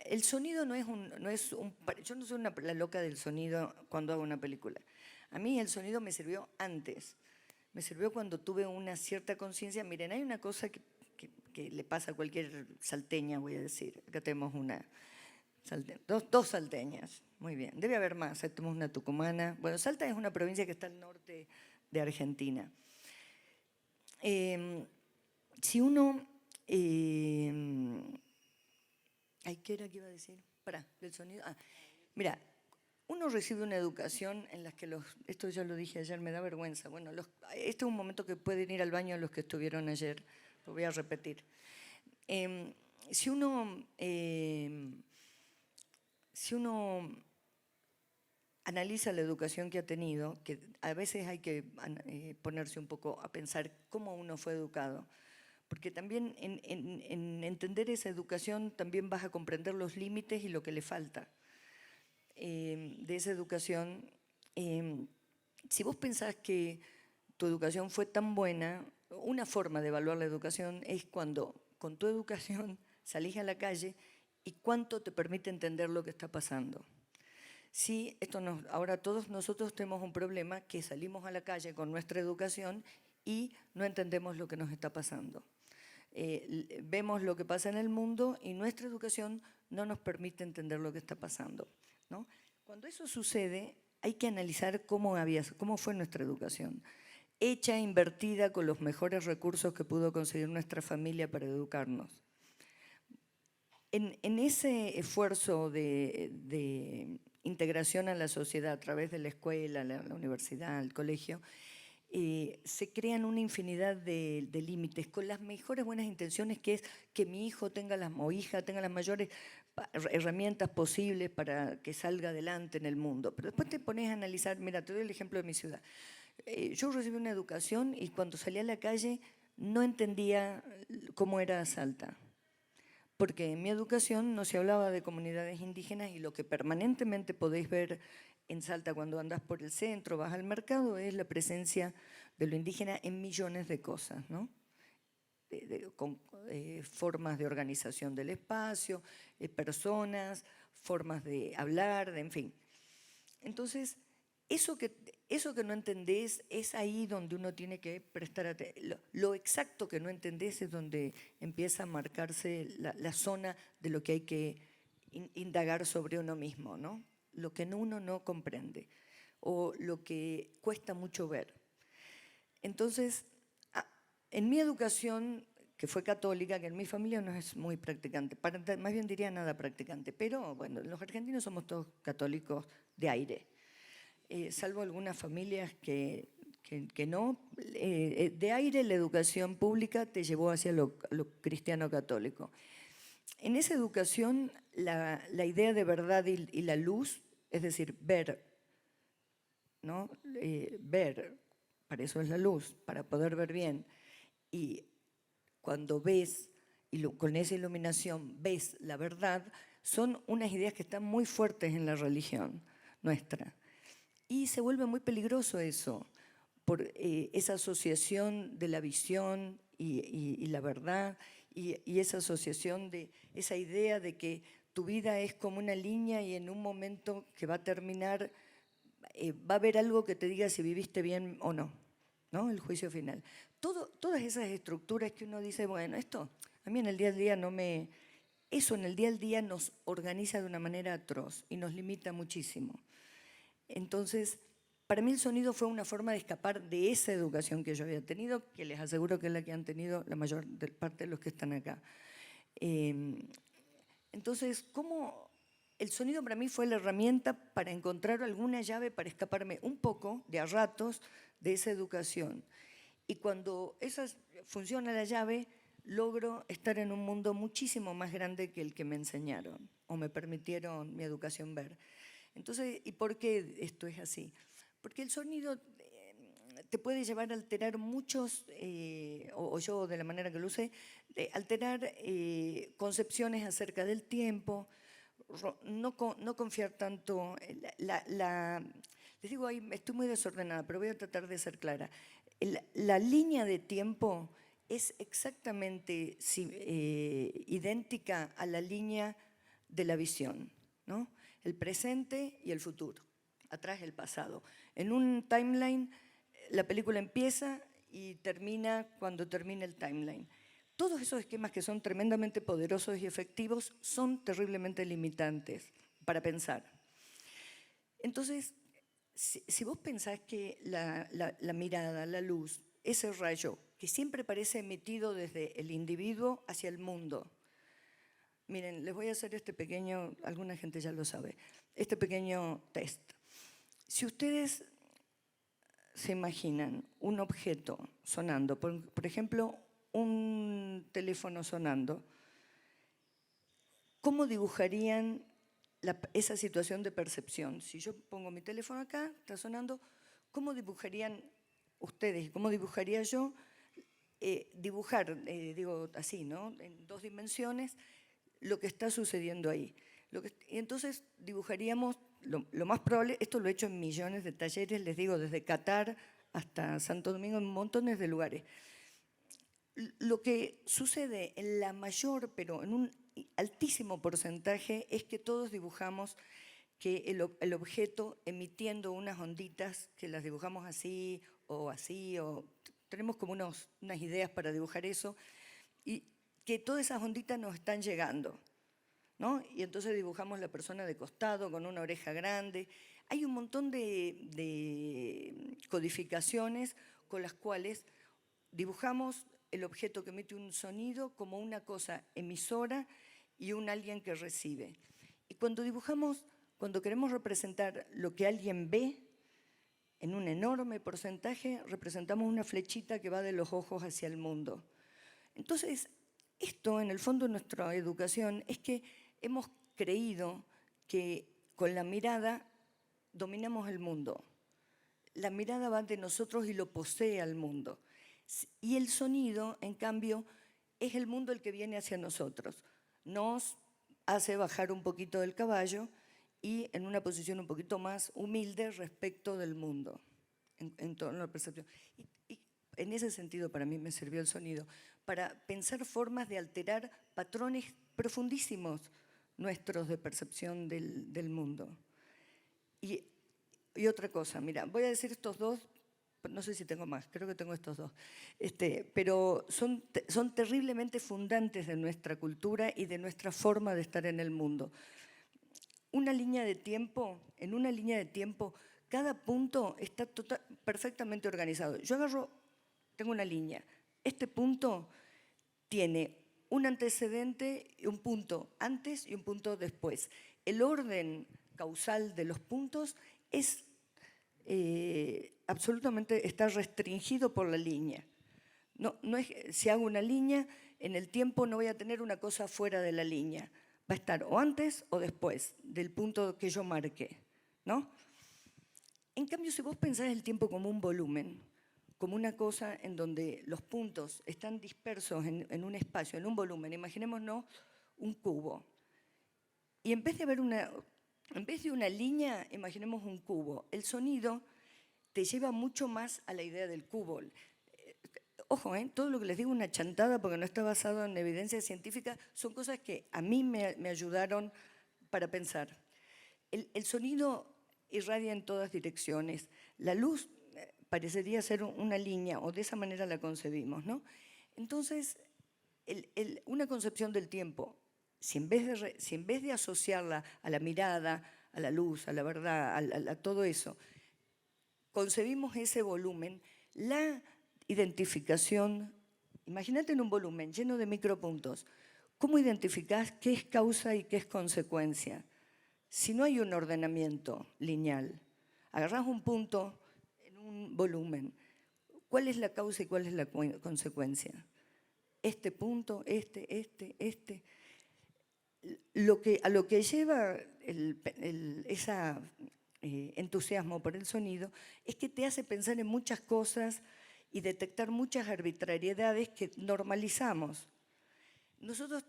El sonido no es un... Yo no soy la loca del sonido cuando hago una película. A mí el sonido me sirvió antes. Me sirvió cuando tuve una cierta conciencia. Miren, hay una cosa que le pasa a cualquier salteña, voy a decir. Acá tenemos dos salteñas. Muy bien. Debe haber más. Ahí tenemos una tucumana. Bueno, Salta es una provincia que está al norte de Argentina. Si uno... ¿qué era que iba a decir? Pará, del sonido. Mira, uno recibe una educación en la que esto ya lo dije ayer, me da vergüenza. Bueno, este es un momento que pueden ir al baño los que estuvieron ayer, lo voy a repetir. Si uno analiza la educación que ha tenido, que a veces hay que ponerse un poco a pensar cómo uno fue educado, porque también en entender esa educación también vas a comprender los límites y lo que le falta de esa educación. Si vos pensás que tu educación fue tan buena, una forma de evaluar la educación es cuando con tu educación salís a la calle y cuánto te permite entender lo que está pasando. Sí, ahora todos nosotros tenemos un problema que salimos a la calle con nuestra educación y no entendemos lo que nos está pasando. Vemos lo que pasa en el mundo y nuestra educación no nos permite entender lo que está pasando, ¿no? Cuando eso sucede, hay que analizar cómo fue nuestra educación, hecha, invertida con los mejores recursos que pudo conseguir nuestra familia para educarnos. En ese esfuerzo de integración a la sociedad a través de la escuela, la universidad, el colegio, se crean una infinidad de límites con las mejores buenas intenciones, que es que mi hijo o hija tenga las mayores herramientas posibles para que salga adelante en el mundo. Pero después te pones a analizar, mira, te doy el ejemplo de mi ciudad. Yo recibí una educación y cuando salí a la calle no entendía cómo era Salta, porque en mi educación no se hablaba de comunidades indígenas y lo que permanentemente podéis ver en Salta cuando andás por el centro, vas al mercado, es la presencia de lo indígena en millones de cosas, ¿no? Con formas de organización del espacio, personas, formas de hablar, en fin. Entonces, eso que no entendés es ahí donde uno tiene que prestar atención. Lo exacto que no entendés es donde empieza a marcarse la zona de lo que hay que indagar sobre uno mismo, ¿no? Lo que uno no comprende o lo que cuesta mucho ver. Entonces, en mi educación, que fue católica, que en mi familia no es muy practicante, más bien diría nada practicante, pero bueno, los argentinos somos todos católicos de aire. Salvo algunas familias que no. De aire la educación pública te llevó hacia lo cristiano católico. En esa educación la idea de verdad y la luz, es decir, ver, ¿no? Ver, para eso es la luz, para poder ver bien. Y cuando ves, con esa iluminación ves la verdad, son unas ideas que están muy fuertes en la religión nuestra. Y se vuelve muy peligroso eso, por esa asociación de la visión y la verdad, y esa asociación de esa idea de que tu vida es como una línea y en un momento que va a terminar va a haber algo que te diga si viviste bien o no, ¿no? El juicio final. Todas esas estructuras que uno dice, bueno, esto a mí en el día a día no me... Eso en el día a día nos organiza de una manera atroz y nos limita muchísimo. Entonces, para mí el sonido fue una forma de escapar de esa educación que yo había tenido, que les aseguro que es la que han tenido la mayor parte de los que están acá. Entonces, ¿cómo el sonido para mí fue la herramienta para encontrar alguna llave para escaparme un poco, de a ratos, de esa educación? Y cuando funciona la llave, logro estar en un mundo muchísimo más grande que el que me enseñaron o me permitieron mi educación ver. Entonces, ¿y por qué esto es así? Porque el sonido te puede llevar a alterar muchos, o yo de la manera que lo usé, alterar concepciones acerca del tiempo, no confiar tanto. Les digo, ahí estoy muy desordenada, pero voy a tratar de ser clara. La línea de tiempo es exactamente idéntica a la línea de la visión, ¿no? El presente y el futuro, atrás el pasado. En un timeline, la película empieza y termina cuando termina el timeline. Todos esos esquemas que son tremendamente poderosos y efectivos son terriblemente limitantes para pensar. Entonces, si vos pensás que la mirada, la luz, ese rayo que siempre parece emitido desde el individuo hacia el mundo. Miren, les voy a hacer este pequeño, alguna gente ya lo sabe, este pequeño test. Si ustedes se imaginan un objeto sonando, por ejemplo, un teléfono sonando, ¿cómo dibujarían esa situación de percepción? Si yo pongo mi teléfono acá, está sonando, ¿cómo dibujarían ustedes? ¿Cómo dibujaría yo? Dibujar, digo así, ¿no? En 2 dimensiones, lo que está sucediendo ahí. Y entonces dibujaríamos, lo más probable, esto lo he hecho en millones de talleres, les digo, desde Qatar hasta Santo Domingo, en montones de lugares. Lo que sucede en la mayor, pero en un altísimo porcentaje, es que todos dibujamos que el objeto emitiendo unas onditas, que las dibujamos así, o tenemos como unas ideas para dibujar eso, y que todas esas onditas nos están llegando, ¿no? Y entonces dibujamos la persona de costado con una oreja grande. Hay un montón de codificaciones con las cuales dibujamos el objeto que emite un sonido como una cosa emisora y un alguien que recibe. Y cuando dibujamos, cuando queremos representar lo que alguien ve, en un enorme porcentaje representamos una flechita que va de los ojos hacia el mundo. Entonces, esto en el fondo de nuestra educación es que hemos creído que con la mirada dominamos el mundo. La mirada va de nosotros y lo posee al mundo. Y el sonido, en cambio, es el mundo el que viene hacia nosotros. Nos hace bajar un poquito del caballo y en una posición un poquito más humilde respecto del mundo, en torno a la percepción. Y en ese sentido para mí me sirvió el sonido, para pensar formas de alterar patrones profundísimos nuestros de percepción del mundo. Y otra cosa, mira, voy a decir estos 2, no sé si tengo más, creo que tengo estos 2, pero son terriblemente fundantes de nuestra cultura y de nuestra forma de estar en el mundo. En una línea de tiempo, cada punto está perfectamente organizado. Yo tengo una línea. Este punto tiene un antecedente, un punto antes y un punto después. El orden causal de los puntos es absolutamente, está restringido por la línea. No es, si hago una línea, en el tiempo no voy a tener una cosa fuera de la línea. Va a estar o antes o después del punto que yo marqué, ¿no? En cambio, si vos pensás el tiempo como un volumen, como una cosa en donde los puntos están dispersos en un espacio, en un volumen, imaginémonos un cubo. Y en vez de una línea, imaginemos un cubo. El sonido te lleva mucho más a la idea del cubo. Ojo, todo lo que les digo es una chantada porque no está basado en evidencia científica, son cosas que a mí me ayudaron para pensar. El sonido irradia en todas direcciones. La luz parecería ser una línea, o de esa manera la concebimos, ¿no? Entonces, una concepción del tiempo, si en vez de asociarla a la mirada, a la luz, a la verdad, a todo eso, concebimos ese volumen, la identificación, imagínate en un volumen lleno de micropuntos, ¿cómo identificás qué es causa y qué es consecuencia? Si no hay un ordenamiento lineal, agarrás un punto en un volumen, ¿cuál es la causa y cuál es la consecuencia? Este punto, este. A lo que lleva ese entusiasmo por el sonido es que te hace pensar en muchas cosas y detectar muchas arbitrariedades que normalizamos. Nosotros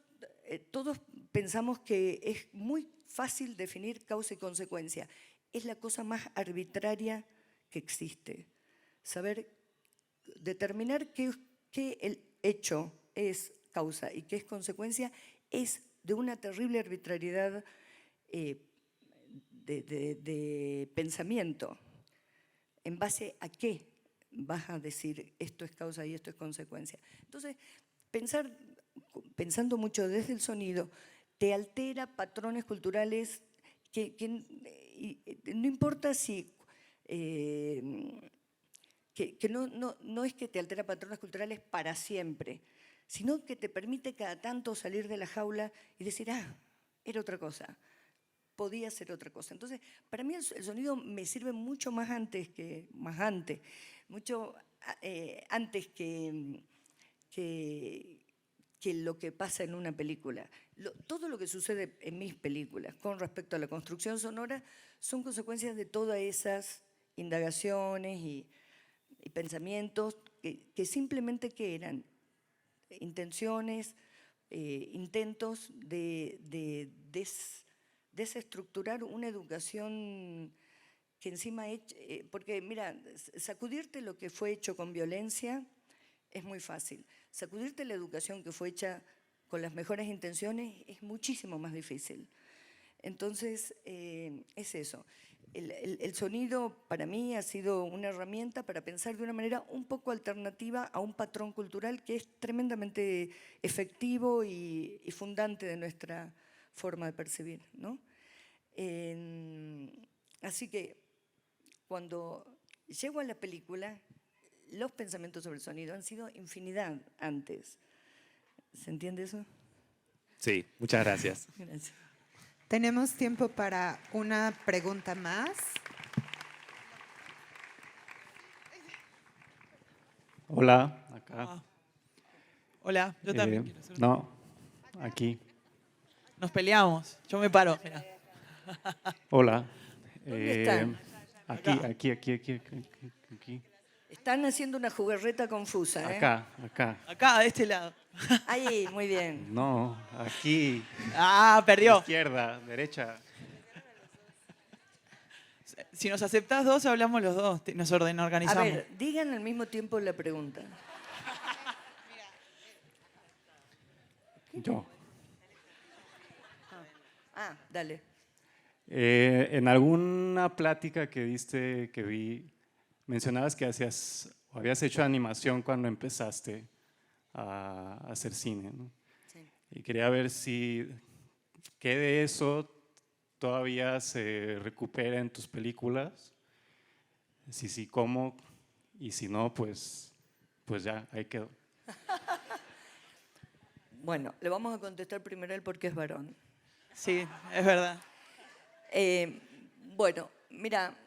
todos pensamos que es muy fácil definir causa y consecuencia. Es la cosa más arbitraria que existe. Saber determinar qué el hecho es causa y qué es consecuencia es de una terrible arbitrariedad de pensamiento. ¿En base a qué vas a decir esto es causa y esto es consecuencia? Entonces, pensando mucho desde el sonido, te altera patrones culturales que no importa si que no es que te altera patrones culturales para siempre, sino que te permite cada tanto salir de la jaula y decir, ah, era otra cosa, podía ser otra cosa. Entonces, para mí el sonido me sirve mucho más antes que lo que pasa en una película. Todo lo que sucede en mis películas con respecto a la construcción sonora son consecuencias de todas esas indagaciones y pensamientos que simplemente que eran intenciones, intentos de desestructurar una educación que encima, porque mira, sacudirte lo que fue hecho con violencia es muy fácil. Sacudirte la educación que fue hecha con las mejores intenciones es muchísimo más difícil. Entonces, es eso. El sonido para mí ha sido una herramienta para pensar de una manera un poco alternativa a un patrón cultural que es tremendamente efectivo y fundante de nuestra forma de percibir, ¿no? Así que cuando llego a la película, los pensamientos sobre el sonido han sido infinidad antes. ¿Se entiende eso? Sí, muchas gracias. Gracias. Tenemos tiempo para una pregunta más. Hola, acá. Hola, yo también quiero hacer No, aquí. Nos peleamos. Yo me paro. Mirá. Hola. ¿Dónde están? Aquí. Están haciendo una jugarreta confusa, ¿eh? Acá. Acá, de este lado. Ahí, muy bien. No, aquí. Ah, perdió. Izquierda, derecha. Si nos aceptás dos, hablamos los dos. Nos A organizamos. ver, digan al mismo tiempo la pregunta. Yo. Dale. En alguna plática que diste, que vi, mencionabas que habías hecho animación cuando empezaste a hacer cine, ¿no? Sí. Y quería ver qué de eso todavía se recupera en tus películas, si sí, cómo, y si no, pues ya, ahí quedó. Bueno, le vamos a contestar primero él porque es varón. Sí, es verdad. Bueno, mira,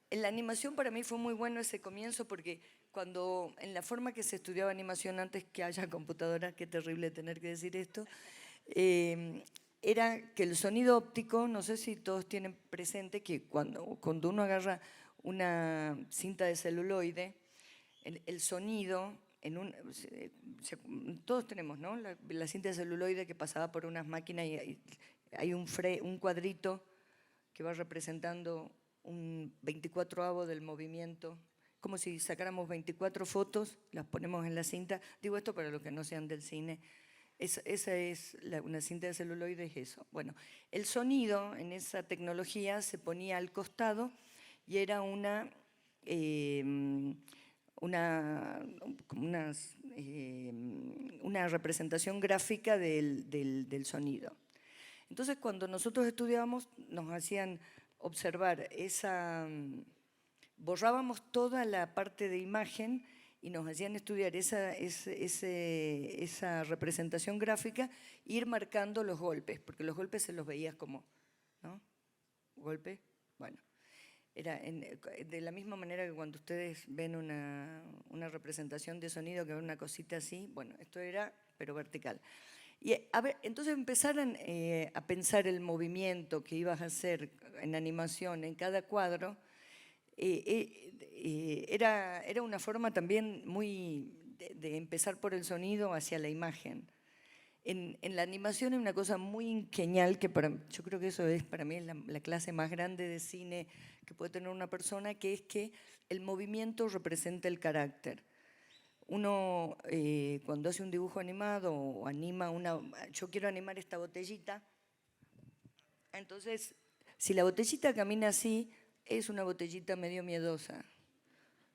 en la animación para mí fue muy bueno ese comienzo porque cuando en la forma que se estudiaba animación antes que haya computadoras, qué terrible tener que decir esto, era que el sonido óptico, no sé si todos tienen presente que cuando uno agarra una cinta de celuloide, el sonido, todos tenemos, ¿no? La cinta de celuloide que pasaba por unas máquinas y hay un cuadrito que va representando un 24avo del movimiento, como si sacáramos 24 fotos, las ponemos en la cinta. Digo esto para los que no sean del cine. Esa es una cinta de celuloide, es eso. Bueno, el sonido en esa tecnología se ponía al costado y era una representación gráfica del sonido. Entonces, cuando nosotros estudiábamos, nos hacían observar borrábamos toda la parte de imagen y nos hacían estudiar esa representación gráfica e ir marcando los golpes, porque los golpes se los veías como, ¿no? ¿Golpe? Bueno, era de la misma manera que cuando ustedes ven una representación de sonido, que ven una cosita así, bueno, esto era, pero vertical. Y a ver, entonces empezaron a pensar el movimiento que ibas a hacer en animación en cada cuadro. Era una forma también muy de empezar por el sonido hacia la imagen. En la animación hay una cosa muy ingenial que yo creo que eso es para mí la clase más grande de cine que puede tener una persona, que es que el movimiento representa el carácter. Uno cuando hace un dibujo animado o anima yo quiero animar esta botellita, entonces si la botellita camina así, es una botellita medio miedosa.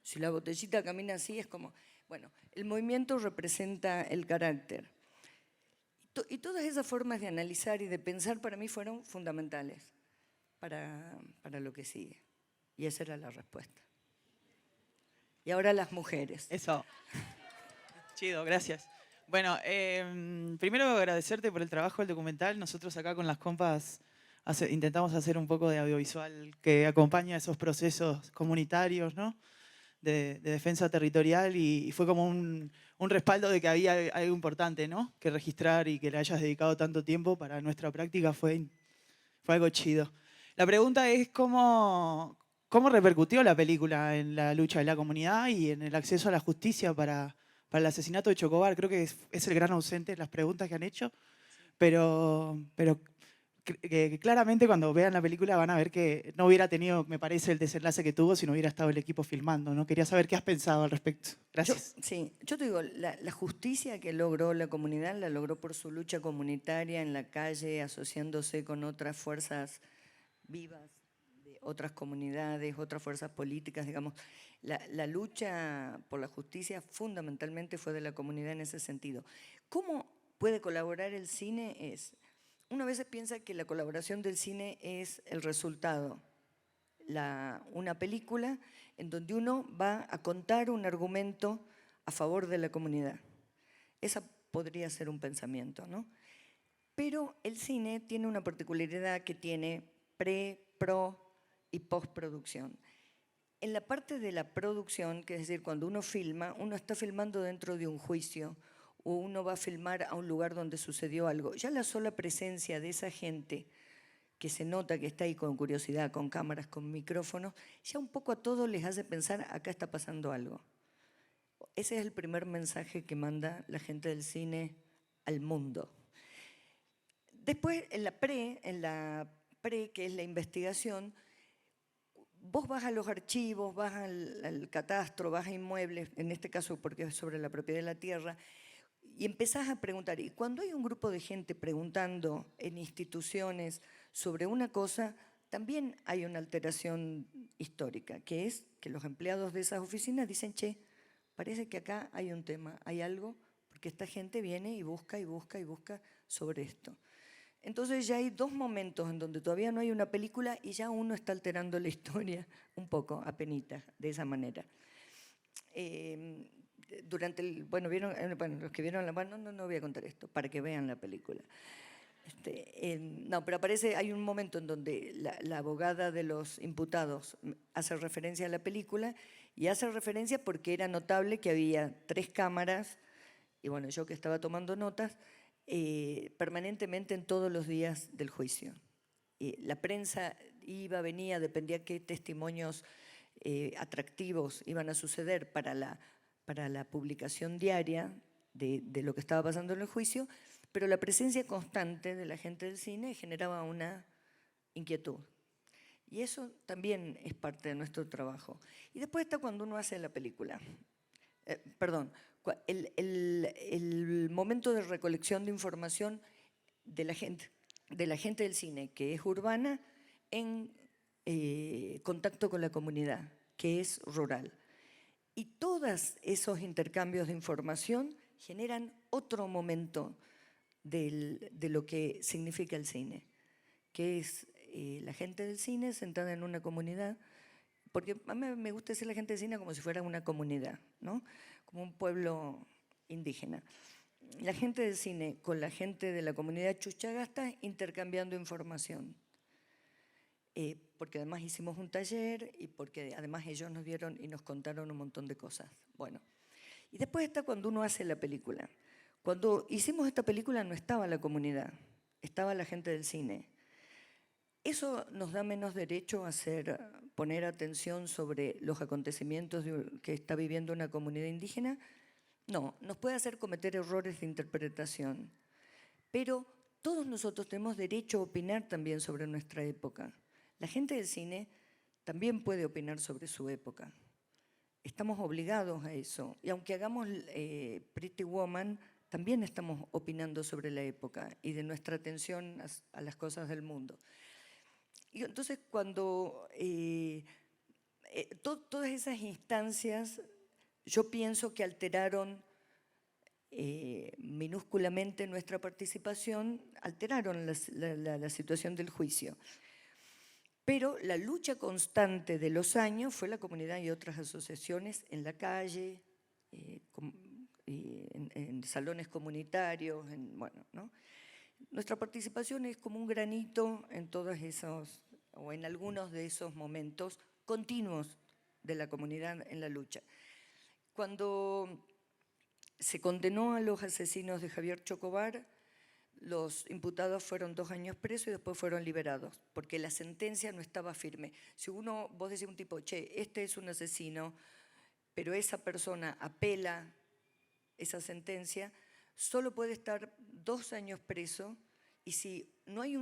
Si la botellita camina así, es como, bueno, el movimiento representa el carácter. Y todas esas formas de analizar y de pensar para mí fueron fundamentales para lo que sigue. Y esa era la respuesta. Y ahora las mujeres. Eso. Chido, gracias. Bueno, primero agradecerte por el trabajo del documental. Nosotros acá con las compas intentamos hacer un poco de audiovisual que acompaña esos procesos comunitarios, ¿no? De defensa territorial y fue como un respaldo de que había algo importante, ¿no? Que registrar y que le hayas dedicado tanto tiempo para nuestra práctica fue algo chido. La pregunta es cómo repercutió la película en la lucha de la comunidad y en el acceso a la justicia para el asesinato de Chocobar. Creo que es el gran ausente en las preguntas que han hecho, pero que claramente cuando vean la película van a ver que no hubiera tenido, me parece, el desenlace que tuvo si no hubiera estado el equipo filmando, ¿no? Quería saber qué has pensado al respecto. Gracias. Yo te digo, la justicia que logró la comunidad la logró por su lucha comunitaria en la calle, asociándose con otras fuerzas vivas de otras comunidades, otras fuerzas políticas, digamos. La lucha por la justicia fundamentalmente fue de la comunidad en ese sentido. ¿Cómo puede colaborar el cine? Uno a veces piensa que la colaboración del cine es el resultado. Una película en donde uno va a contar un argumento a favor de la comunidad. Esa podría ser un pensamiento, ¿no? Pero el cine tiene una particularidad que tiene pre, pro y postproducción. En la parte de la producción, que es decir, cuando uno filma, uno está filmando dentro de un juicio, o uno va a filmar a un lugar donde sucedió algo. Ya la sola presencia de esa gente que se nota que está ahí con curiosidad, con cámaras, con micrófonos, ya un poco a todos les hace pensar, acá está pasando algo. Ese es el primer mensaje que manda la gente del cine al mundo. Después, en la pre, que es la investigación, vos vas a los archivos, vas al catastro, vas a inmuebles, en este caso porque es sobre la propiedad de la tierra, y empezás a preguntar. Y cuando hay un grupo de gente preguntando en instituciones sobre una cosa, también hay una alteración histórica, que es que los empleados de esas oficinas dicen, che, parece que acá hay un tema, hay algo, porque esta gente viene y busca y busca y busca sobre esto. Entonces ya hay dos momentos en donde todavía no hay una película y ya uno está alterando la historia un poco, apenitas, de esa manera. Los que vieron no voy a contar esto, para que vean la película. Pero hay un momento en donde la abogada de los imputados hace referencia a la película y hace referencia porque era notable que había 3 cámaras, y bueno, yo que estaba tomando notas, permanentemente en todos los días del juicio. La prensa iba, venía, dependía qué testimonios atractivos iban a suceder para la publicación diaria de lo que estaba pasando en el juicio, pero la presencia constante de la gente del cine generaba una inquietud. Y eso también es parte de nuestro trabajo. Y después está cuando uno hace la película. El momento de recolección de información de la gente del cine, que es urbana, en contacto con la comunidad, que es rural. Y todos esos intercambios de información generan otro momento de lo que significa el cine, que es la gente del cine sentada en una comunidad, porque a mí me gusta decir la gente del cine como si fuera una comunidad, ¿no? Como un pueblo indígena. La gente del cine con la gente de la comunidad Chuchagasta intercambiando información. Porque además hicimos un taller y porque además ellos nos vieron y nos contaron un montón de cosas. Bueno, y después está cuando uno hace la película. Cuando hicimos esta película no estaba la comunidad, estaba la gente del cine. ¿Eso nos da menos derecho a poner atención sobre los acontecimientos que está viviendo una comunidad indígena? No, nos puede hacer cometer errores de interpretación. Pero todos nosotros tenemos derecho a opinar también sobre nuestra época. La gente del cine también puede opinar sobre su época. Estamos obligados a eso. Y aunque hagamos Pretty Woman, también estamos opinando sobre la época y de nuestra atención a las cosas del mundo. Y entonces, cuando todas esas instancias, yo pienso que alteraron minúsculamente nuestra participación, alteraron la situación del juicio. Pero la lucha constante de los años fue la comunidad y otras asociaciones en la calle, en salones comunitarios, bueno, ¿no? Nuestra participación es como un granito en todos esos, o en algunos de esos momentos continuos de la comunidad en la lucha. Cuando se condenó a los asesinos de Javier Chocobar, los imputados fueron 2 años presos y después fueron liberados, porque la sentencia no estaba firme. Si vos decís a un tipo, che, este es un asesino, pero esa persona apela esa sentencia, solo puede estar 2 años preso, y si no hay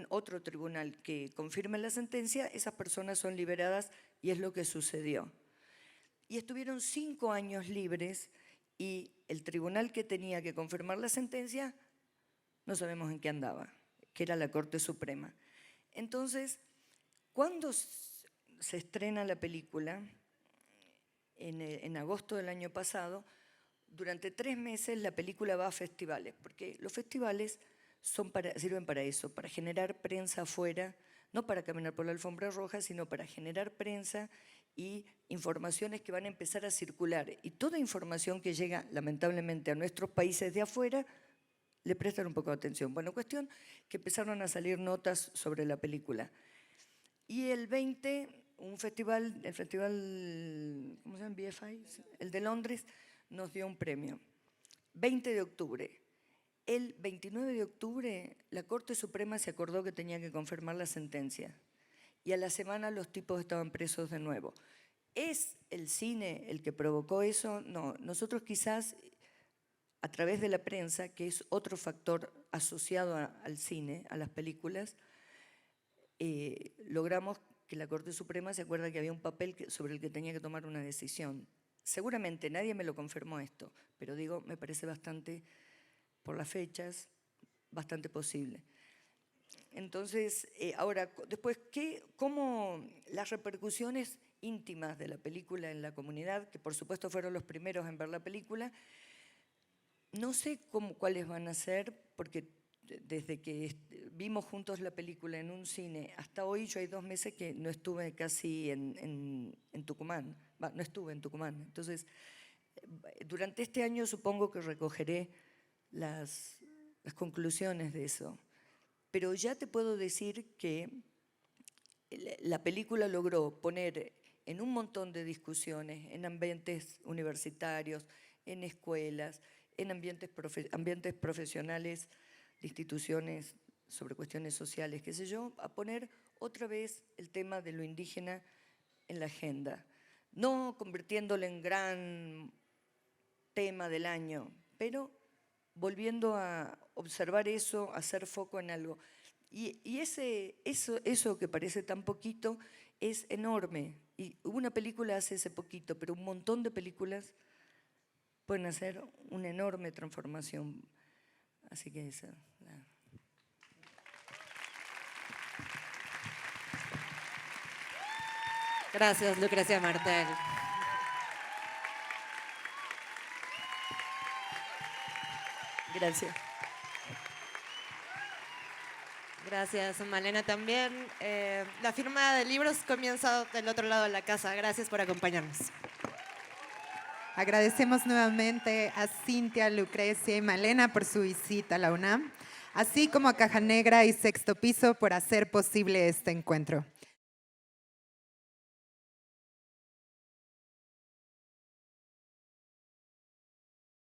otro tribunal que confirme la sentencia, esas personas son liberadas, y es lo que sucedió. Y estuvieron 5 años libres, y el tribunal que tenía que confirmar la sentencia no sabemos en qué andaba, que era la Corte Suprema. Entonces, cuando se estrena la película, en agosto del año pasado, durante 3 meses la película va a festivales, porque los festivales sirven para eso, para generar prensa afuera, no para caminar por la alfombra roja, sino para generar prensa y informaciones que van a empezar a circular. Y toda información que llega, lamentablemente, a nuestros países de afuera, le prestan un poco de atención. Bueno, cuestión que empezaron a salir notas sobre la película. Y el 20, el festival, ¿cómo se llama? BFI, el de Londres, nos dio un premio. 20 de octubre. El 29 de octubre, la Corte Suprema se acordó que tenía que confirmar la sentencia. Y a la semana los tipos estaban presos de nuevo. ¿Es el cine el que provocó eso? No, nosotros quizás a través de la prensa, que es otro factor asociado al cine, a las películas, logramos que la Corte Suprema se acuerda que había un papel sobre el que tenía que tomar una decisión. Seguramente nadie me lo confirmó esto, pero digo, me parece bastante, por las fechas, bastante posible. Entonces, ahora, después, ¿cómo las repercusiones íntimas de la película en la comunidad, que por supuesto fueron los primeros en ver la película? No sé cuáles van a ser, porque desde que vimos juntos la película en un cine hasta hoy, yo hay 2 meses que no estuve casi en Tucumán. No estuve en Tucumán. Entonces, durante este año supongo que recogeré las conclusiones de eso. Pero ya te puedo decir que la película logró poner en un montón de discusiones, en ambientes universitarios, en escuelas, en ambientes profesionales de instituciones sobre cuestiones sociales, qué sé yo, a poner otra vez el tema de lo indígena en la agenda. No convirtiéndolo en gran tema del año, pero volviendo a observar eso, a hacer foco en algo. Y eso que parece tan poquito es enorme. Y una película hace ese poquito, pero un montón de películas pueden hacer una enorme transformación. Así que eso. Gracias, Lucrecia Martel. Gracias. Gracias, Malena, también. La firma de libros comienza del otro lado de la casa. Gracias por acompañarnos. Agradecemos nuevamente a Cintia, Lucrecia y Malena por su visita a la UNAM, así como a Caja Negra y Sexto Piso por hacer posible este encuentro.